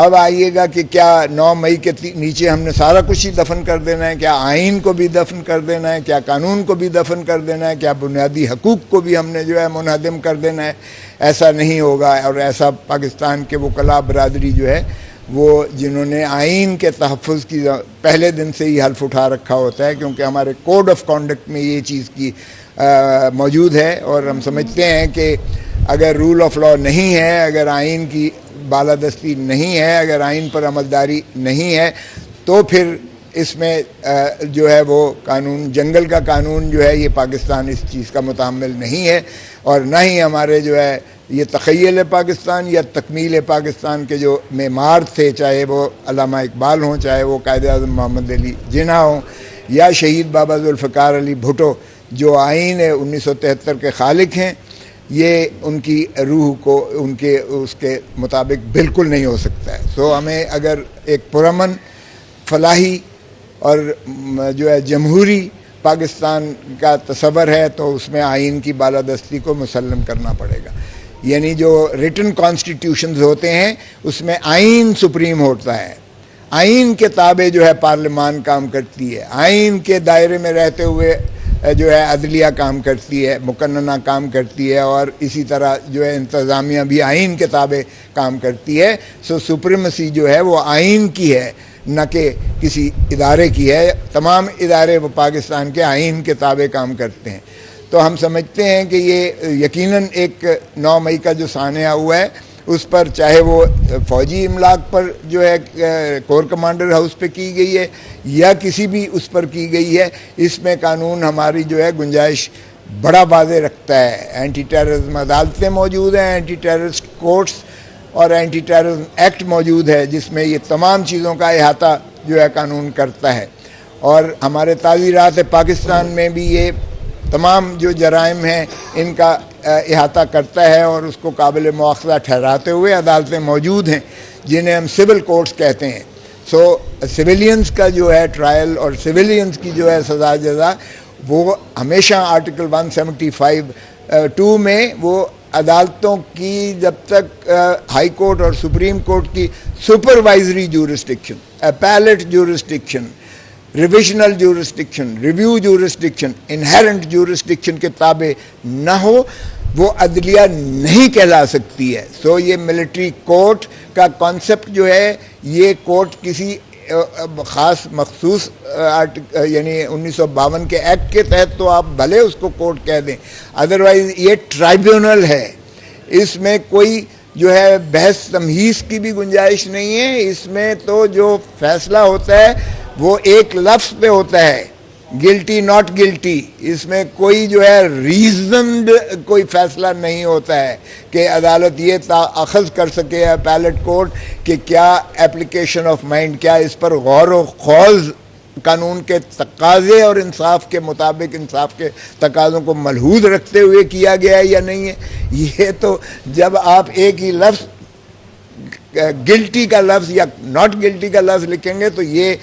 Speaker 1: اب آئیے گا کہ کیا 9 مئی کے نیچے ہم نے سارا کچھ ہی دفن کر دینا ہے؟ کیا آئین کو بھی دفن کر دینا ہے؟ کیا قانون کو بھی دفن کر دینا ہے؟ کیا بنیادی حقوق کو بھی ہم نے جو ہے منہدم کر دینا ہے؟ ایسا نہیں ہوگا، اور ایسا پاکستان کے وکلاء برادری جو ہے وہ جنہوں نے آئین کے تحفظ کی پہلے دن سے ہی حلف اٹھا رکھا ہوتا ہے، کیونکہ ہمارے کوڈ آف کانڈکٹ میں یہ چیز کی موجود ہے، اور ہم سمجھتے ہیں کہ اگر رول آف لا نہیں ہے، اگر آئین کی بالادستی نہیں ہے، اگر آئین پر عملداری نہیں ہے، تو پھر اس میں جو ہے وہ قانون، جنگل کا قانون جو ہے، یہ پاکستان اس چیز کا متحمل نہیں ہے، اور نہ ہی ہمارے جو ہے یہ تخیل پاکستان یا تکمیل پاکستان کے جو معمار تھے، چاہے وہ علامہ اقبال ہوں، چاہے وہ قائد اعظم محمد علی جناح ہوں، یا شہید بابا ذوالفقار علی بھٹو، جو آئین 1973 کے خالق ہیں، یہ ان کی روح کو ان کے اس کے مطابق بالکل نہیں ہو سکتا ہے۔ سو ہمیں اگر ایک پرامن، فلاحی اور جو ہے جمہوری پاکستان کا تصور ہے، تو اس میں آئین کی بالادستی کو مسلم کرنا پڑے گا۔ یعنی جو ریٹن کانسٹیٹیوشنز ہوتے ہیں اس میں آئین سپریم ہوتا ہے، آئین کے تابع جو ہے پارلیمان کام کرتی ہے، آئین کے دائرے میں رہتے ہوئے جو ہے عدلیہ کام کرتی ہے، مقننہ کام کرتی ہے، اور اسی طرح جو ہے انتظامیہ بھی آئین کے تابع کام کرتی ہے۔ سو سپریمیسی جو ہے وہ آئین کی ہے، نہ کہ کسی ادارے کی ہے۔ تمام ادارے وہ پاکستان کے آئین کے تابع کام کرتے ہیں۔ تو ہم سمجھتے ہیں کہ یہ یقیناً ایک 9 مئی کا جو سانحہ ہوا ہے، اس پر چاہے وہ فوجی املاک پر جو ہے کور کمانڈر ہاؤس پہ کی گئی ہے، یا کسی بھی اس پر کی گئی ہے، اس میں قانون ہماری جو ہے گنجائش بڑا واضح رکھتا ہے۔ اینٹی ٹیررزم عدالتیں موجود ہیں، اینٹی ٹیررسٹ کورٹس اور اینٹی ٹیررزم ایکٹ موجود ہے، جس میں یہ تمام چیزوں کا احاطہ جو ہے قانون کرتا ہے، اور ہمارے تعزیرات پاکستان میں بھی یہ تمام جو جرائم ہیں ان کا احاطہ کرتا ہے، اور اس کو قابل مواخذہ ٹھہراتے ہوئے عدالتیں موجود ہیں جنہیں ہم سول کورٹس کہتے ہیں۔ سو سویلینز کا جو ہے ٹرائل اور سویلینز کی جو ہے سزا جزا، وہ ہمیشہ آرٹیکل 175(2) میں وہ عدالتوں کی جب تک ہائی کورٹ اور سپریم کورٹ کی supervisory jurisdiction, appellate jurisdiction, revisional jurisdiction, review jurisdiction, inherent jurisdiction کے تابع نہ ہو، وہ عدلیہ نہیں کہلا سکتی ہے۔ سو یہ ملٹری کورٹ کا کانسیپٹ جو ہے، یہ کورٹ کسی خاص مخصوص یعنی 1952 کے ایکٹ کے تحت تو آپ بھلے اس کو کورٹ کہہ دیں، ادروائز یہ ٹرائیبیونل ہے، اس میں کوئی جو ہے بحث تمہیز کی بھی گنجائش نہیں ہے۔ اس میں تو جو فیصلہ ہوتا ہے وہ ایک لفظ پہ ہوتا ہے، گلٹی ناٹ گلٹی۔ اس میں کوئی جو ہے ریزنڈ کوئی فیصلہ نہیں ہوتا ہے کہ عدالت یہ اخذ کر سکے اپیلیٹ کورٹ کہ کیا اپلیکیشن آف مائنڈ، کیا اس پر غور و خوض قانون کے تقاضے اور انصاف کے مطابق انصاف کے تقاضوں کو ملحوظ رکھتے ہوئے کیا گیا ہے یا نہیں ہے. یہ تو جب آپ ایک ہی لفظ گلٹی کا لفظ یا ناٹ گلٹی کا لفظ لکھیں گے تو یہ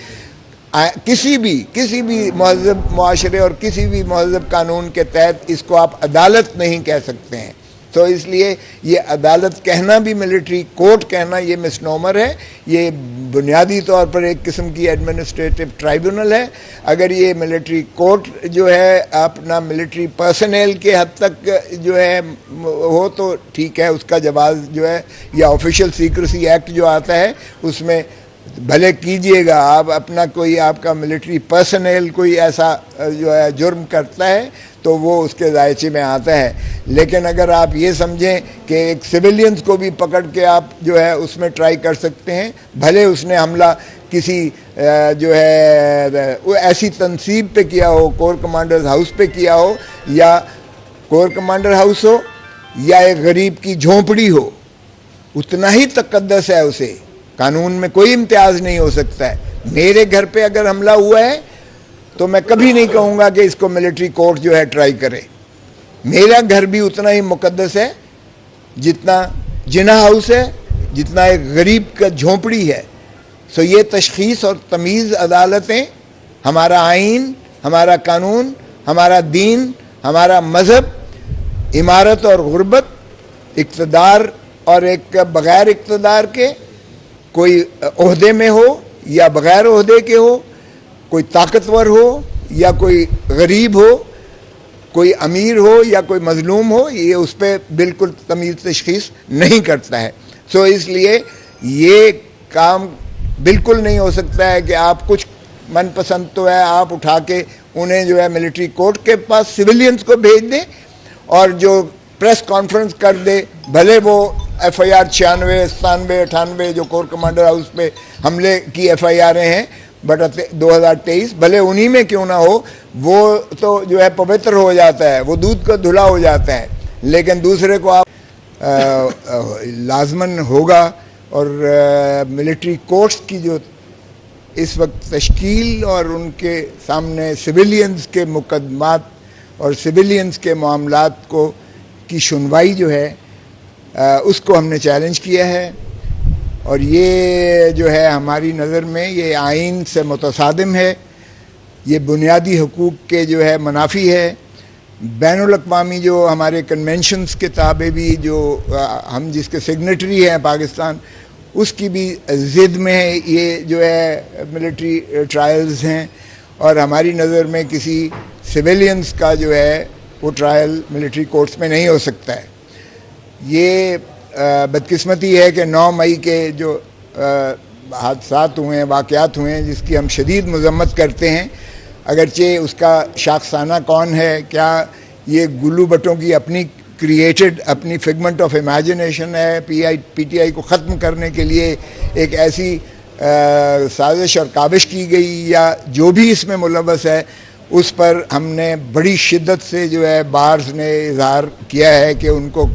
Speaker 1: کسی بھی مہذب معاشرے اور کسی بھی مہذب قانون کے تحت اس کو آپ عدالت نہیں کہہ سکتے ہیں. تو اس لیے یہ عدالت کہنا بھی ملٹری کورٹ کہنا یہ مسنومر ہے. یہ بنیادی طور پر ایک قسم کی ایڈمنسٹریٹو ٹرائبیونل ہے. اگر یہ ملٹری کورٹ جو ہے اپنا ملٹری پرسنل کے حد تک جو ہے ہو تو ٹھیک ہے, اس کا جواز جو ہے, یا آفیشیل سیکریسی ایکٹ جو آتا ہے اس میں بھلے کیجئے گا. آپ اپنا کوئی آپ کا ملٹری پرسنل کوئی ایسا جو ہے جرم کرتا ہے تو وہ اس کے دائرے میں آتا ہے. لیکن اگر آپ یہ سمجھیں کہ ایک سویلینز کو بھی پکڑ کے آپ جو ہے اس میں ٹرائی کر سکتے ہیں, بھلے اس نے حملہ کسی جو ہے ایسی تنصیب پہ کیا ہو, کور کمانڈرز ہاؤس پہ کیا ہو, یا کور کمانڈر ہاؤس ہو یا ایک غریب کی جھونپڑی ہو, اتنا ہی تقدس ہے اسے. قانون میں کوئی امتیاز نہیں ہو سکتا ہے. میرے گھر پہ اگر حملہ ہوا ہے تو میں کبھی نہیں کہوں گا کہ اس کو ملٹری کورٹ جو ہے ٹرائی کرے. میرا گھر بھی اتنا ہی مقدس ہے جتنا جناح ہاؤس ہے, جتنا ایک غریب کا جھونپڑی ہے. سو یہ تشخیص اور تمیز عدالتیں, ہمارا آئین, ہمارا قانون, ہمارا دین, ہمارا مذہب, امارت اور غربت, اقتدار اور ایک بغیر اقتدار کے, کوئی عہدے میں ہو یا بغیر عہدے کے ہو, کوئی طاقتور ہو یا کوئی غریب ہو, کوئی امیر ہو یا کوئی مظلوم ہو, یہ اس پہ بالکل تمیز تشخیص نہیں کرتا ہے. سو اس لیے یہ کام بالکل نہیں ہو سکتا ہے کہ آپ کچھ من پسند تو ہے آپ اٹھا کے انہیں جو ہے ملٹری کورٹ کے پاس سویلینز کو بھیج دیں اور جو پریس کانفرنس کر دے, بھلے وہ ایف آئی آر 96, 97, 98 جو کور کمانڈر ہاؤس پہ حملے کی ایف آئی آریں ہیں بٹ 2023, بھلے انہی میں کیوں نہ ہو, وہ تو جو ہے پوتر ہو جاتا ہے, وہ دودھ کا دھلا ہو جاتا ہے. لیکن دوسرے کو آپ لازماً ہوگا. اور ملٹری کورٹس کی جو اس وقت تشکیل اور ان کے سامنے سویلینز کے مقدمات اور سویلینز کے معاملات کو کی سنوائی جو ہے اس کو ہم نے چیلنج کیا ہے. اور یہ جو ہے ہماری نظر میں یہ آئین سے متصادم ہے, یہ بنیادی حقوق کے جو ہے منافی ہے. بین الاقوامی جو ہمارے کنونشنز کے تابع بھی جو ہم جس کے سگنیٹری ہیں پاکستان, اس کی بھی ضد میں ہے یہ جو ہے ملٹری ٹرائلز ہیں. اور ہماری نظر میں کسی سویلینز کا جو ہے وہ ٹرائل ملٹری کورٹس میں نہیں ہو سکتا ہے. یہ بدقسمتی ہے کہ 9 مئی کے جو حادثات ہوئے ہیں, واقعات ہوئے ہیں, جس کی ہم شدید مذمت کرتے ہیں, اگرچہ اس کا شاخسانہ کون ہے, کیا یہ گلو بٹوں کی اپنی کریٹڈ اپنی فگمنٹ آف امیجنیشن ہے, پی ٹی آئی کو ختم کرنے کے لیے ایک ایسی سازش اور کاوش کی گئی, یا جو بھی اس میں ملوث ہے اس پر ہم نے بڑی شدت سے جو ہے بارز نے اظہار کیا ہے کہ ان کو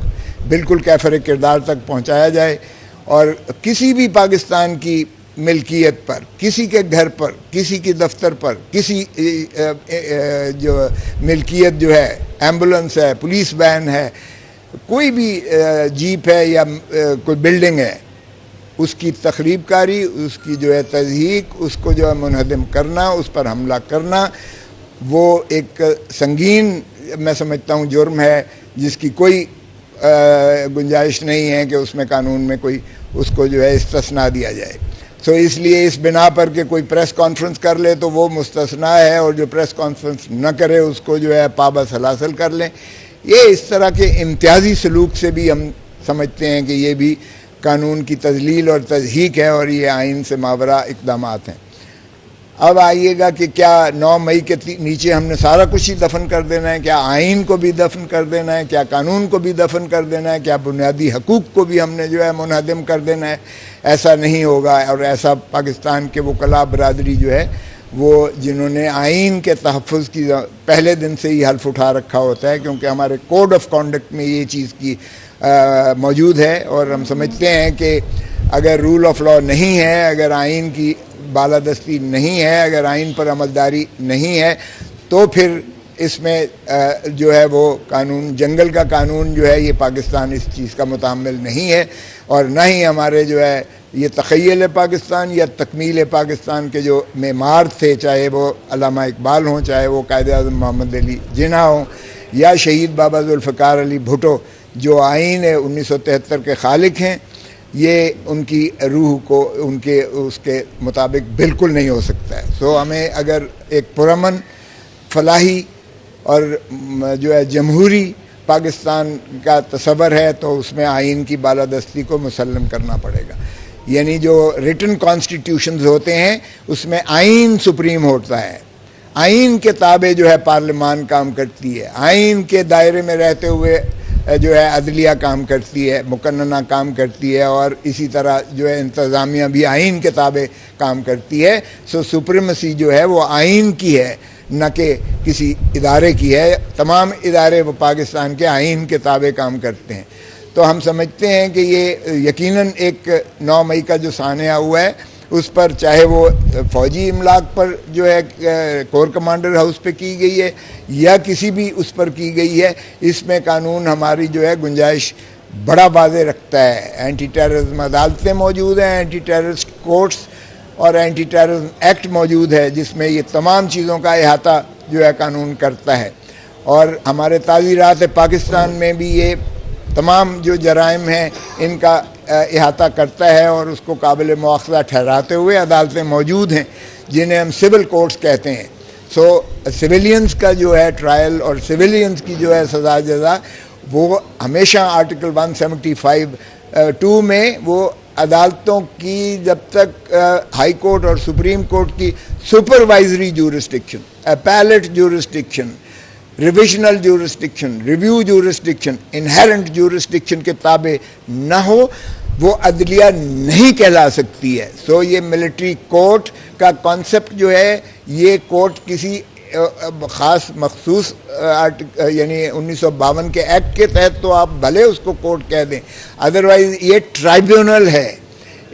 Speaker 1: بالکل کیفر کردار تک پہنچایا جائے. اور کسی بھی پاکستان کی ملکیت پر, کسی کے گھر پر, کسی کی دفتر پر, کسی جو ملکیت جو ہے, ایمبولنس ہے, پولیس وین ہے, کوئی بھی جیپ ہے یا کوئی بلڈنگ ہے, اس کی تخریب کاری, اس کی جو ہے تضحیک, اس کو جو ہے منہدم کرنا, اس پر حملہ کرنا, وہ ایک سنگین میں سمجھتا ہوں جرم ہے جس کی کوئی گنجائش نہیں ہے کہ اس میں قانون میں کوئی اس کو جو ہے استثناء دیا جائے. سو اس لیے اس بنا پر کہ کوئی پریس کانفرنس کر لے تو وہ مستثنیٰ ہے, اور جو پریس کانفرنس نہ کرے اس کو جو ہے پابند حاصل کر لیں. یہ اس طرح کے امتیازی سلوک سے بھی ہم سمجھتے ہیں کہ یہ بھی قانون کی تذلیل اور تضحیک ہے, اور یہ آئین سے ماورا اقدامات ہیں. اب آئیے گا کہ کیا 9 مئی کے نیچے ہم نے سارا کچھ ہی دفن کر دینا ہے, کیا آئین کو بھی دفن کر دینا ہے, کیا قانون کو بھی دفن کر دینا ہے, کیا بنیادی حقوق کو بھی ہم نے جو ہے منہدم کر دینا ہے؟ ایسا نہیں ہوگا. اور ایسا پاکستان کے وکلاء برادری جو ہے وہ جنہوں نے آئین کے تحفظ کی پہلے دن سے ہی حلف اٹھا رکھا ہوتا ہے, کیونکہ ہمارے کوڈ آف کانڈکٹ میں یہ چیز کی موجود ہے, اور ہم سمجھتے ہیں کہ اگر رول آف لاء نہیں ہے, اگر آئین کی بالادستی نہیں ہے, اگر آئین پر عملداری نہیں ہے, تو پھر اس میں جو ہے وہ قانون, جنگل کا قانون جو ہے, یہ پاکستان اس چیز کا متحمل نہیں ہے, اور نہ ہی ہمارے جو ہے یہ تخیل پاکستان یا تکمیل پاکستان کے جو معمار تھے, چاہے وہ علامہ اقبال ہوں, چاہے وہ قائد اعظم محمد علی جناح ہوں, یا شہید بابا ذوالفقار علی بھٹو جو آئین 1973 کے خالق ہیں, یہ ان کی روح کو ان کے اس کے مطابق بالکل نہیں ہو سکتا ہے. سو ہمیں اگر ایک پرامن, فلاحی اور جو ہے جمہوری پاکستان کا تصور ہے, تو اس میں آئین کی بالادستی کو مسلم کرنا پڑے گا. یعنی جو ریٹن کانسٹیٹیوشنز ہوتے ہیں اس میں آئین سپریم ہوتا ہے, آئین کے تابع جو ہے پارلیمان کام کرتی ہے, آئین کے دائرے میں رہتے ہوئے جو ہے عدلیہ کام کرتی ہے, مقننہ کام کرتی ہے, اور اسی طرح جو ہے انتظامیہ بھی آئین کے تابع کام کرتی ہے. سو سپریمیسی جو ہے وہ آئین کی ہے, نہ کہ کسی ادارے کی ہے. تمام ادارے وہ پاکستان کے آئین کے تابع کام کرتے ہیں. تو ہم سمجھتے ہیں کہ یہ یقیناً ایک 9 مئی کا جو سانحہ ہوا ہے اس پر, چاہے وہ فوجی املاک پر جو ہے کور کمانڈر ہاؤس پہ کی گئی ہے یا کسی بھی اس پر کی گئی ہے, اس میں قانون ہماری جو ہے گنجائش بڑا واضح رکھتا ہے. اینٹی ٹیررزم عدالتیں موجود ہیں, اینٹی ٹیررسٹ کورٹس اور اینٹی ٹیررزم ایکٹ موجود ہے, جس میں یہ تمام چیزوں کا احاطہ جو ہے قانون کرتا ہے. اور ہمارے تعزیرات پاکستان میں بھی یہ تمام جو جرائم ہیں ان کا احاطہ کرتا ہے, اور اس کو قابل مواخذہ ٹھہراتے ہوئے عدالتیں موجود ہیں جنہیں ہم سول کورٹس کہتے ہیں. سو سویلینز کا جو ہے ٹرائل اور سویلینز کی جو ہے سزا جزا, وہ ہمیشہ آرٹیکل 175(2) میں وہ عدالتوں کی جب تک ہائی کورٹ اور سپریم کورٹ کی supervisory jurisdiction, appellate jurisdiction, revisional jurisdiction, review jurisdiction, inherent jurisdiction کے تابع نہ ہو, وہ عدلیہ نہیں کہلا سکتی ہے. سو یہ ملٹری کورٹ کا کانسیپٹ جو ہے, یہ کورٹ کسی خاص مخصوص یعنی 1952 کے ایکٹ کے تحت تو آپ بھلے اس کو کورٹ کہہ دیں, ادروائز یہ ٹرائبیونل ہے.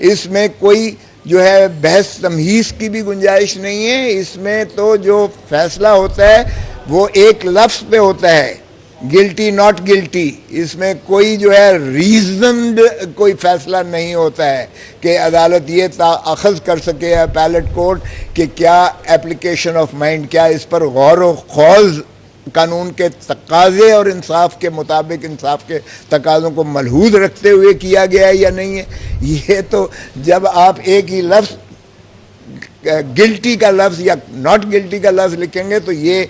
Speaker 1: اس میں کوئی جو ہے بحث تمہیز کی بھی گنجائش نہیں ہے. اس میں تو جو فیصلہ ہوتا ہے وہ ایک لفظ پہ ہوتا ہے, گلٹی ناٹ گلٹی. اس میں کوئی جو ہے ریزنڈ کوئی فیصلہ نہیں ہوتا ہے کہ عدالت یہ اخذ کر سکے اپیلیٹ کورٹ کہ کیا اپلیکیشن آف مائنڈ, کیا اس پر غور و خوض قانون کے تقاضے اور انصاف کے مطابق انصاف کے تقاضوں کو ملحوظ رکھتے ہوئے کیا گیا ہے یا نہیں ہے. یہ تو جب آپ ایک ہی لفظ گلٹی کا لفظ یا ناٹ گلٹی کا لفظ لکھیں گے تو یہ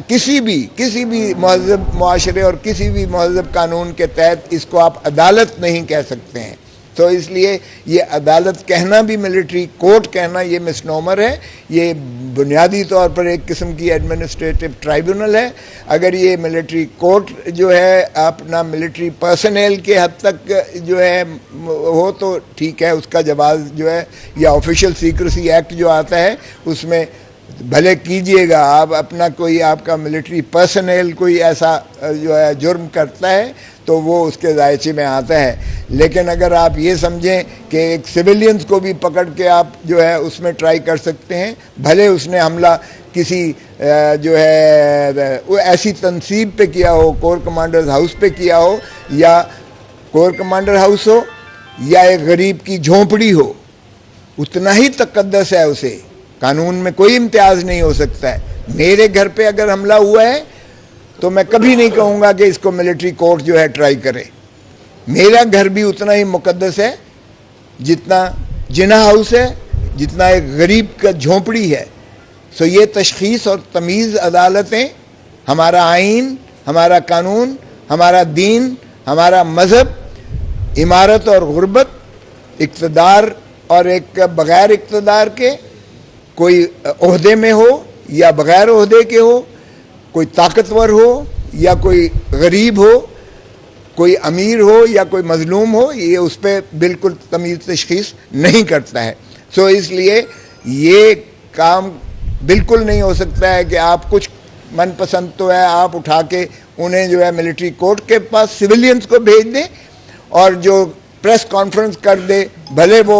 Speaker 1: کسی بھی مہذب معاشرے اور کسی بھی مہذب قانون کے تحت اس کو آپ عدالت نہیں کہہ سکتے ہیں. تو اس لیے یہ عدالت کہنا بھی, ملٹری کورٹ کہنا, یہ مسنومر ہے. یہ بنیادی طور پر ایک قسم کی ایڈمنسٹریٹو ٹرائبیونل ہے. اگر یہ ملٹری کورٹ جو ہے اپنا ملٹری پرسنل کے حد تک جو ہے ہو تو ٹھیک ہے, اس کا جواز جو ہے, یا آفیشیل سیکریسی ایکٹ جو آتا ہے اس میں بھلے کیجئے گا. آپ اپنا کوئی آپ کا ملٹری پرسنل کوئی ایسا جو ہے جرم کرتا ہے تو وہ اس کے دائرے میں آتا ہے. لیکن اگر آپ یہ سمجھیں کہ ایک سویلینز کو بھی پکڑ کے آپ جو ہے اس میں ٹرائی کر سکتے ہیں, بھلے اس نے حملہ کسی جو ہے ایسی تنصیب پہ کیا ہو, کور کمانڈرز ہاؤس پہ کیا ہو, یا کور کمانڈر ہاؤس ہو یا ایک غریب کی جھونپڑی ہو, اتنا ہی تقدس ہے اسے. قانون میں کوئی امتیاز نہیں ہو سکتا ہے. میرے گھر پہ اگر حملہ ہوا ہے تو میں کبھی نہیں کہوں گا کہ اس کو ملٹری کورٹ جو ہے ٹرائی کرے. میرا گھر بھی اتنا ہی مقدس ہے جتنا جناح ہاؤس ہے, جتنا ایک غریب کا جھونپڑی ہے. سو یہ تشخیص اور تمیز عدالتیں, ہمارا آئین, ہمارا قانون, ہمارا دین, ہمارا مذہب, عمارت اور غربت, اقتدار اور ایک بغیر اقتدار کے, کوئی عہدے میں ہو یا بغیر عہدے کے ہو, کوئی طاقتور ہو یا کوئی غریب ہو, کوئی امیر ہو یا کوئی مظلوم ہو, یہ اس پہ بالکل تمیز تشخیص نہیں کرتا ہے. سو اس لیے یہ کام بالکل نہیں ہو سکتا ہے کہ آپ کچھ من پسند تو ہے آپ اٹھا کے انہیں جو ہے ملٹری کورٹ کے پاس سویلینز کو بھیج دیں اور جو پریس کانفرنس کر دے, بھلے وہ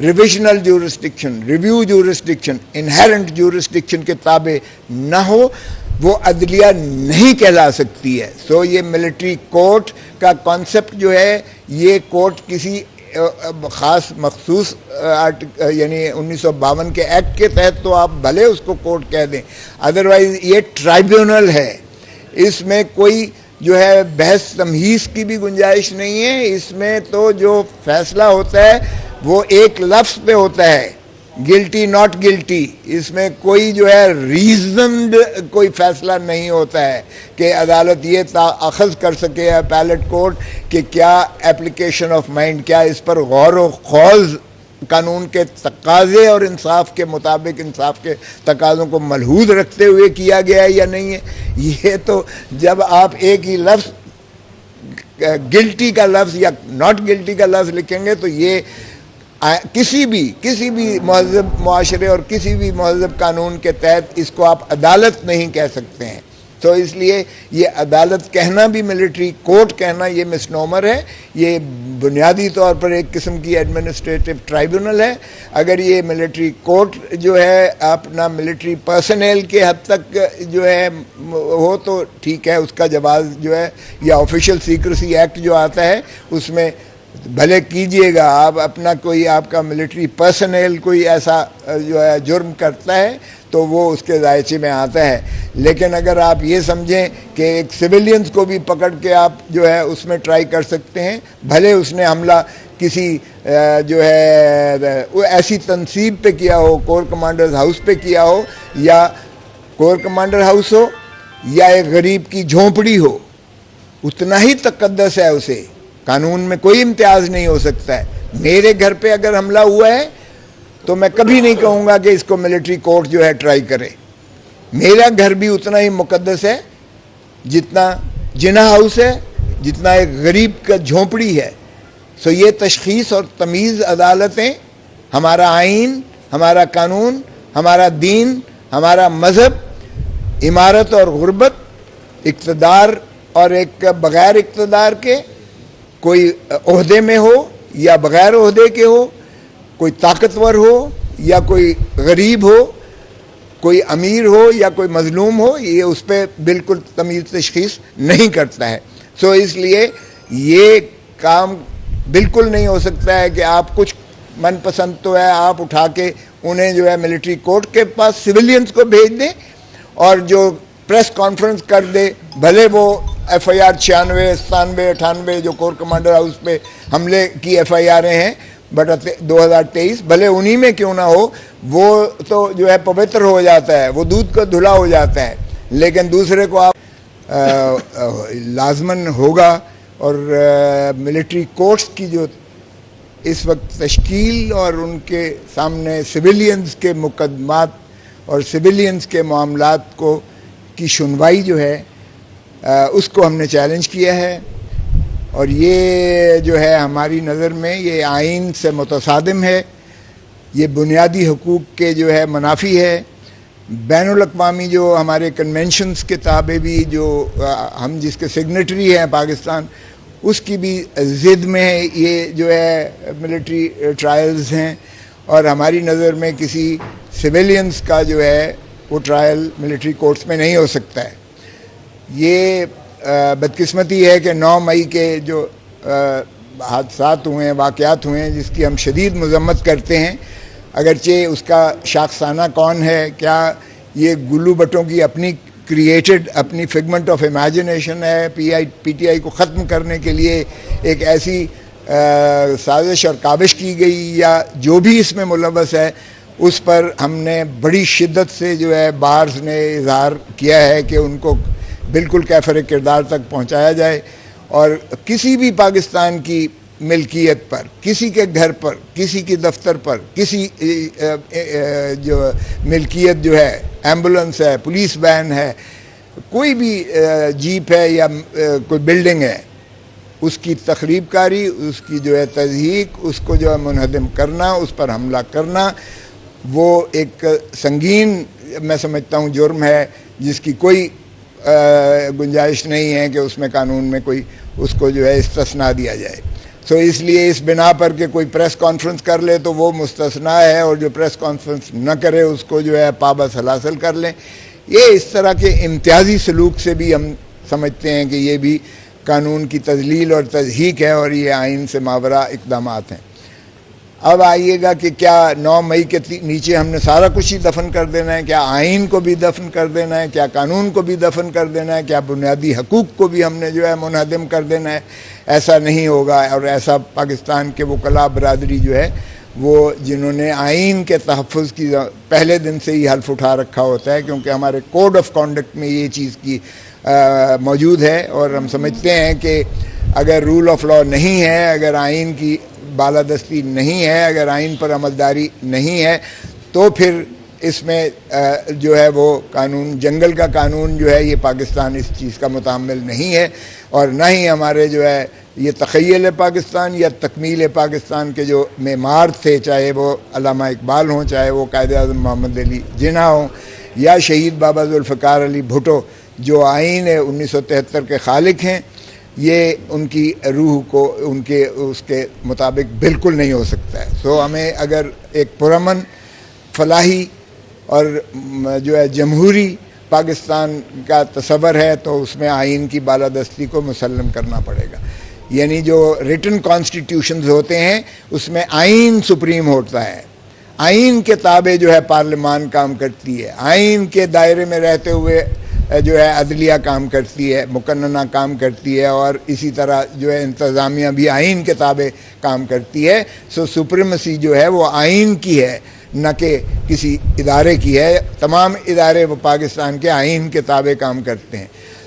Speaker 1: revisional jurisdiction, review jurisdiction, inherent jurisdiction کے تابع نہ ہو وہ عدلیہ نہیں کہلا سکتی ہے. سو یہ ملٹری کورٹ کا کانسیپٹ جو ہے، یہ کورٹ کسی خاص مخصوص یعنی 1952 کے ایکٹ کے تحت تو آپ بھلے اس کو کورٹ کہہ دیں، ادروائز یہ ٹرائبیونل ہے. اس میں کوئی جو ہے بحث تمہیز کی بھی گنجائش نہیں ہے. اس میں تو جو فیصلہ ہوتا ہے وہ ایک لفظ پہ ہوتا ہے، گلٹی ناٹ گلٹی. اس میں کوئی جو ہے ریزنڈ کوئی فیصلہ نہیں ہوتا ہے کہ عدالت یہ اخذ کر سکے اپیلیٹ کورٹ کہ کیا ایپلیکیشن آف مائنڈ، کیا اس پر غور و خوض قانون کے تقاضے اور انصاف کے مطابق انصاف کے تقاضوں کو ملحوظ رکھتے ہوئے کیا گیا ہے یا نہیں ہے. یہ تو جب آپ ایک ہی لفظ گلٹی کا لفظ یا ناٹ گلٹی کا لفظ لکھیں گے تو یہ کسی بھی مہذب معاشرے اور کسی بھی مہذب قانون کے تحت اس کو آپ عدالت نہیں کہہ سکتے ہیں. تو اس لیے یہ عدالت کہنا بھی، ملٹری کورٹ کہنا، یہ مسنومر ہے. یہ بنیادی طور پر ایک قسم کی ایڈمنسٹریٹو ٹرائبیونل ہے. اگر یہ ملٹری کورٹ جو ہے اپنا ملٹری پرسنل کے حد تک جو ہے ہو تو ٹھیک ہے، اس کا جواز جو ہے، یا آفیشیل سیکریسی ایکٹ جو آتا ہے اس میں بھلے کیجئے گا. آپ اپنا کوئی آپ کا ملٹری پرسنل کوئی ایسا جو ہے جرم کرتا ہے تو وہ اس کے دائرے میں آتا ہے. لیکن اگر آپ یہ سمجھیں کہ ایک سویلینز کو بھی پکڑ کے آپ جو ہے اس میں ٹرائی کر سکتے ہیں، بھلے اس نے حملہ کسی جو ہے ایسی تنصیب پہ کیا ہو، کور کمانڈرز ہاؤس پہ کیا ہو، یا کور کمانڈر ہاؤس ہو یا ایک غریب کی جھونپڑی ہو، اتنا ہی تقدس ہے اسے. قانون میں کوئی امتیاز نہیں ہو سکتا ہے. میرے گھر پہ اگر حملہ ہوا ہے تو میں کبھی نہیں کہوں گا کہ اس کو ملٹری کورٹ جو ہے ٹرائی کرے. میرا گھر بھی اتنا ہی مقدس ہے جتنا جناح ہاؤس ہے، جتنا ایک غریب کا جھونپڑی ہے. سو یہ تشخیص اور تمیز عدالتیں، ہمارا آئین، ہمارا قانون، ہمارا دین، ہمارا مذہب، امارت اور غربت، اقتدار اور ایک بغیر اقتدار کے، کوئی عہدے میں ہو یا بغیر عہدے کے ہو، کوئی طاقتور ہو یا کوئی غریب ہو، کوئی امیر ہو یا کوئی مظلوم ہو، یہ اس پہ بالکل تمیز تشخیص نہیں کرتا ہے. سو اس لیے یہ کام بالکل نہیں ہو سکتا ہے کہ آپ کچھ من پسند تو ہے آپ اٹھا کے انہیں جو ہے ملٹری کورٹ کے پاس سویلینز کو بھیج دیں اور جو پریس کانفرنس کر دے، بھلے وہ ایف آئی آر 96، 97، 98 جو کور کمانڈر ہاؤس پہ حملے کی ایف آئی آریں ہیں بٹ 2023، بھلے انہی میں کیوں نہ ہو، وہ تو جو ہے پوتر ہو جاتا ہے، وہ دودھ کا دھلا ہو جاتا ہے. لیکن دوسرے کو آپ لازماً ہوگا. اور ملٹری کورٹس کی جو اس وقت تشکیل اور ان کے سامنے سویلینز کے مقدمات اور سویلینز کے معاملات کو کی سنوائی جو ہے اس کو ہم نے چیلنج کیا ہے. اور یہ جو ہے ہماری نظر میں یہ آئین سے متصادم ہے، یہ بنیادی حقوق کے جو ہے منافی ہے. بین الاقوامی جو ہمارے کنونشنز کے تابع بھی جو ہم جس کے سگنیٹری ہیں پاکستان، اس کی بھی ضد میں یہ جو ہے ملٹری ٹرائلز ہیں. اور ہماری نظر میں کسی سویلینز کا جو ہے وہ ٹرائل ملٹری کورٹس میں نہیں ہو سکتا ہے. یہ بدقسمتی ہے کہ 9 مئی کے جو حادثات ہوئے ہیں، واقعات ہوئے ہیں، جس کی ہم شدید مذمت کرتے ہیں، اگرچہ اس کا شاخسانہ کون ہے، کیا یہ گلو بٹوں کی اپنی کریٹڈ اپنی فگمنٹ آف امیجنیشن ہے، پی ٹی آئی کو ختم کرنے کے لیے ایک ایسی سازش اور کاوش کی گئی، یا جو بھی اس میں ملوث ہے اس پر ہم نے بڑی شدت سے جو ہے بارز نے اظہار کیا ہے کہ ان کو بالکل کیفر کردار تک پہنچایا جائے. اور کسی بھی پاکستان کی ملکیت پر، کسی کے گھر پر، کسی کی دفتر پر، کسی جو ملکیت جو ہے، ایمبولنس ہے، پولیس وین ہے، کوئی بھی جیپ ہے یا کوئی بلڈنگ ہے، اس کی تخریب کاری، اس کی جو ہے تضحیک، اس کو جو ہے منہدم کرنا، اس پر حملہ کرنا، وہ ایک سنگین میں سمجھتا ہوں جرم ہے جس کی کوئی گنجائش نہیں ہے کہ اس میں قانون میں کوئی اس کو جو ہے استثناء دیا جائے. سو اس لیے اس بنا پر کہ کوئی پریس کانفرنس کر لے تو وہ مستثنا ہے، اور جو پریس کانفرنس نہ کرے اس کو جو ہے پابند حاصل کر لیں. یہ اس طرح کے امتیازی سلوک سے بھی ہم سمجھتے ہیں کہ یہ بھی قانون کی تذلیل اور تضحیک ہے، اور یہ آئین سے ماورا اقدامات ہیں. اب آئیے گا کہ کیا 9 مئی کے نیچے ہم نے سارا کچھ ہی دفن کر دینا ہے؟ کیا آئین کو بھی دفن کر دینا ہے؟ کیا قانون کو بھی دفن کر دینا ہے؟ کیا بنیادی حقوق کو بھی ہم نے جو ہے منہدم کر دینا ہے؟ ایسا نہیں ہوگا. اور ایسا پاکستان کے وکلاء برادری جو ہے وہ جنہوں نے آئین کے تحفظ کی پہلے دن سے ہی حلف اٹھا رکھا ہوتا ہے، کیونکہ ہمارے کوڈ آف کانڈکٹ میں یہ چیز کی موجود ہے. اور ہم سمجھتے ہیں کہ اگر رول آف لا نہیں ہے، اگر آئین کی بالادستی نہیں ہے، اگر آئین پر عملداری نہیں ہے، تو پھر اس میں جو ہے وہ قانون، جنگل کا قانون جو ہے، یہ پاکستان اس چیز کا متحمل نہیں ہے. اور نہ ہی ہمارے جو ہے یہ تخیل پاکستان یا تکمیل پاکستان کے جو معمار تھے، چاہے وہ علامہ اقبال ہوں، چاہے وہ قائد اعظم محمد علی جناح ہوں، یا شہید بابا ذوالفقار علی بھٹو جو آئین 1973 کے خالق ہیں، یہ ان کی روح کو ان کے اس کے مطابق بالکل نہیں ہو سکتا ہے. سو ہمیں اگر ایک پرامن، فلاحی اور جو ہے جمہوری پاکستان کا تصور ہے تو اس میں آئین کی بالادستی کو مسلم کرنا پڑے گا. یعنی جو ریٹن کانسٹیٹیوشنز ہوتے ہیں اس میں آئین سپریم ہوتا ہے، آئین کے تابع جو ہے پارلیمان کام کرتی ہے، آئین کے دائرے میں رہتے ہوئے جو ہے عدلیہ کام کرتی ہے، مقننہ کام کرتی ہے، اور اسی طرح جو ہے انتظامیہ بھی آئین کے تابع کام کرتی ہے. سو سپریمیسی جو ہے وہ آئین کی ہے، نہ کہ کسی ادارے کی ہے. تمام ادارے وہ پاکستان کے آئین کے تابع کام کرتے ہیں.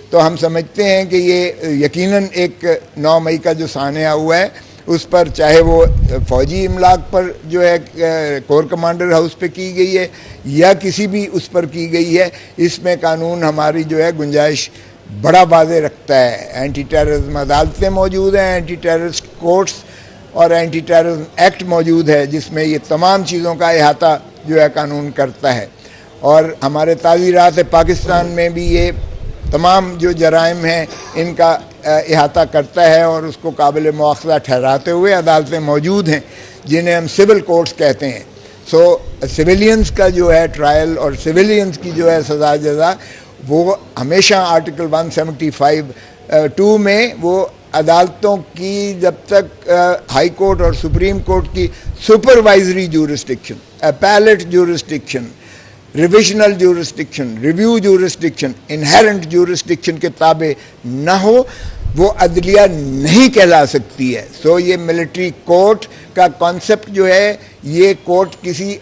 Speaker 1: تو ہم سمجھتے ہیں کہ یہ یقیناً ایک 9 مئی کا جو سانحہ ہوا ہے اس پر، چاہے وہ فوجی املاک پر جو ہے کور کمانڈر ہاؤس پہ کی گئی ہے یا کسی بھی اس پر کی گئی ہے، اس میں قانون ہماری جو ہے گنجائش بڑا واضح رکھتا ہے. اینٹی ٹیررزم عدالتیں موجود ہیں، اینٹی ٹیررسٹ کورٹس اور اینٹی ٹیررزم ایکٹ موجود ہے، جس میں یہ تمام چیزوں کا احاطہ جو ہے قانون کرتا ہے. اور ہمارے تعزیرات پاکستان میں بھی یہ تمام جو جرائم ہیں ان کا احاطہ کرتا ہے، اور اس کو قابل مواخذہ ٹھہراتے ہوئے عدالتیں موجود ہیں جنہیں ہم سول کورٹس کہتے ہیں. سو سویلینز کا جو ہے ٹرائل اور سویلینز کی جو ہے سزا جزا، وہ ہمیشہ آرٹیکل 175(2) میں وہ عدالتوں کی جب تک ہائی کورٹ اور سپریم کورٹ کی supervisory jurisdiction, appellate jurisdiction, revisional jurisdiction, review jurisdiction, inherent jurisdiction کے تابع نہ ہو، وہ عدلیہ نہیں کہلا سکتی ہے. سو یہ ملٹری کورٹ کا کانسیپٹ جو ہے، یہ کورٹ کسی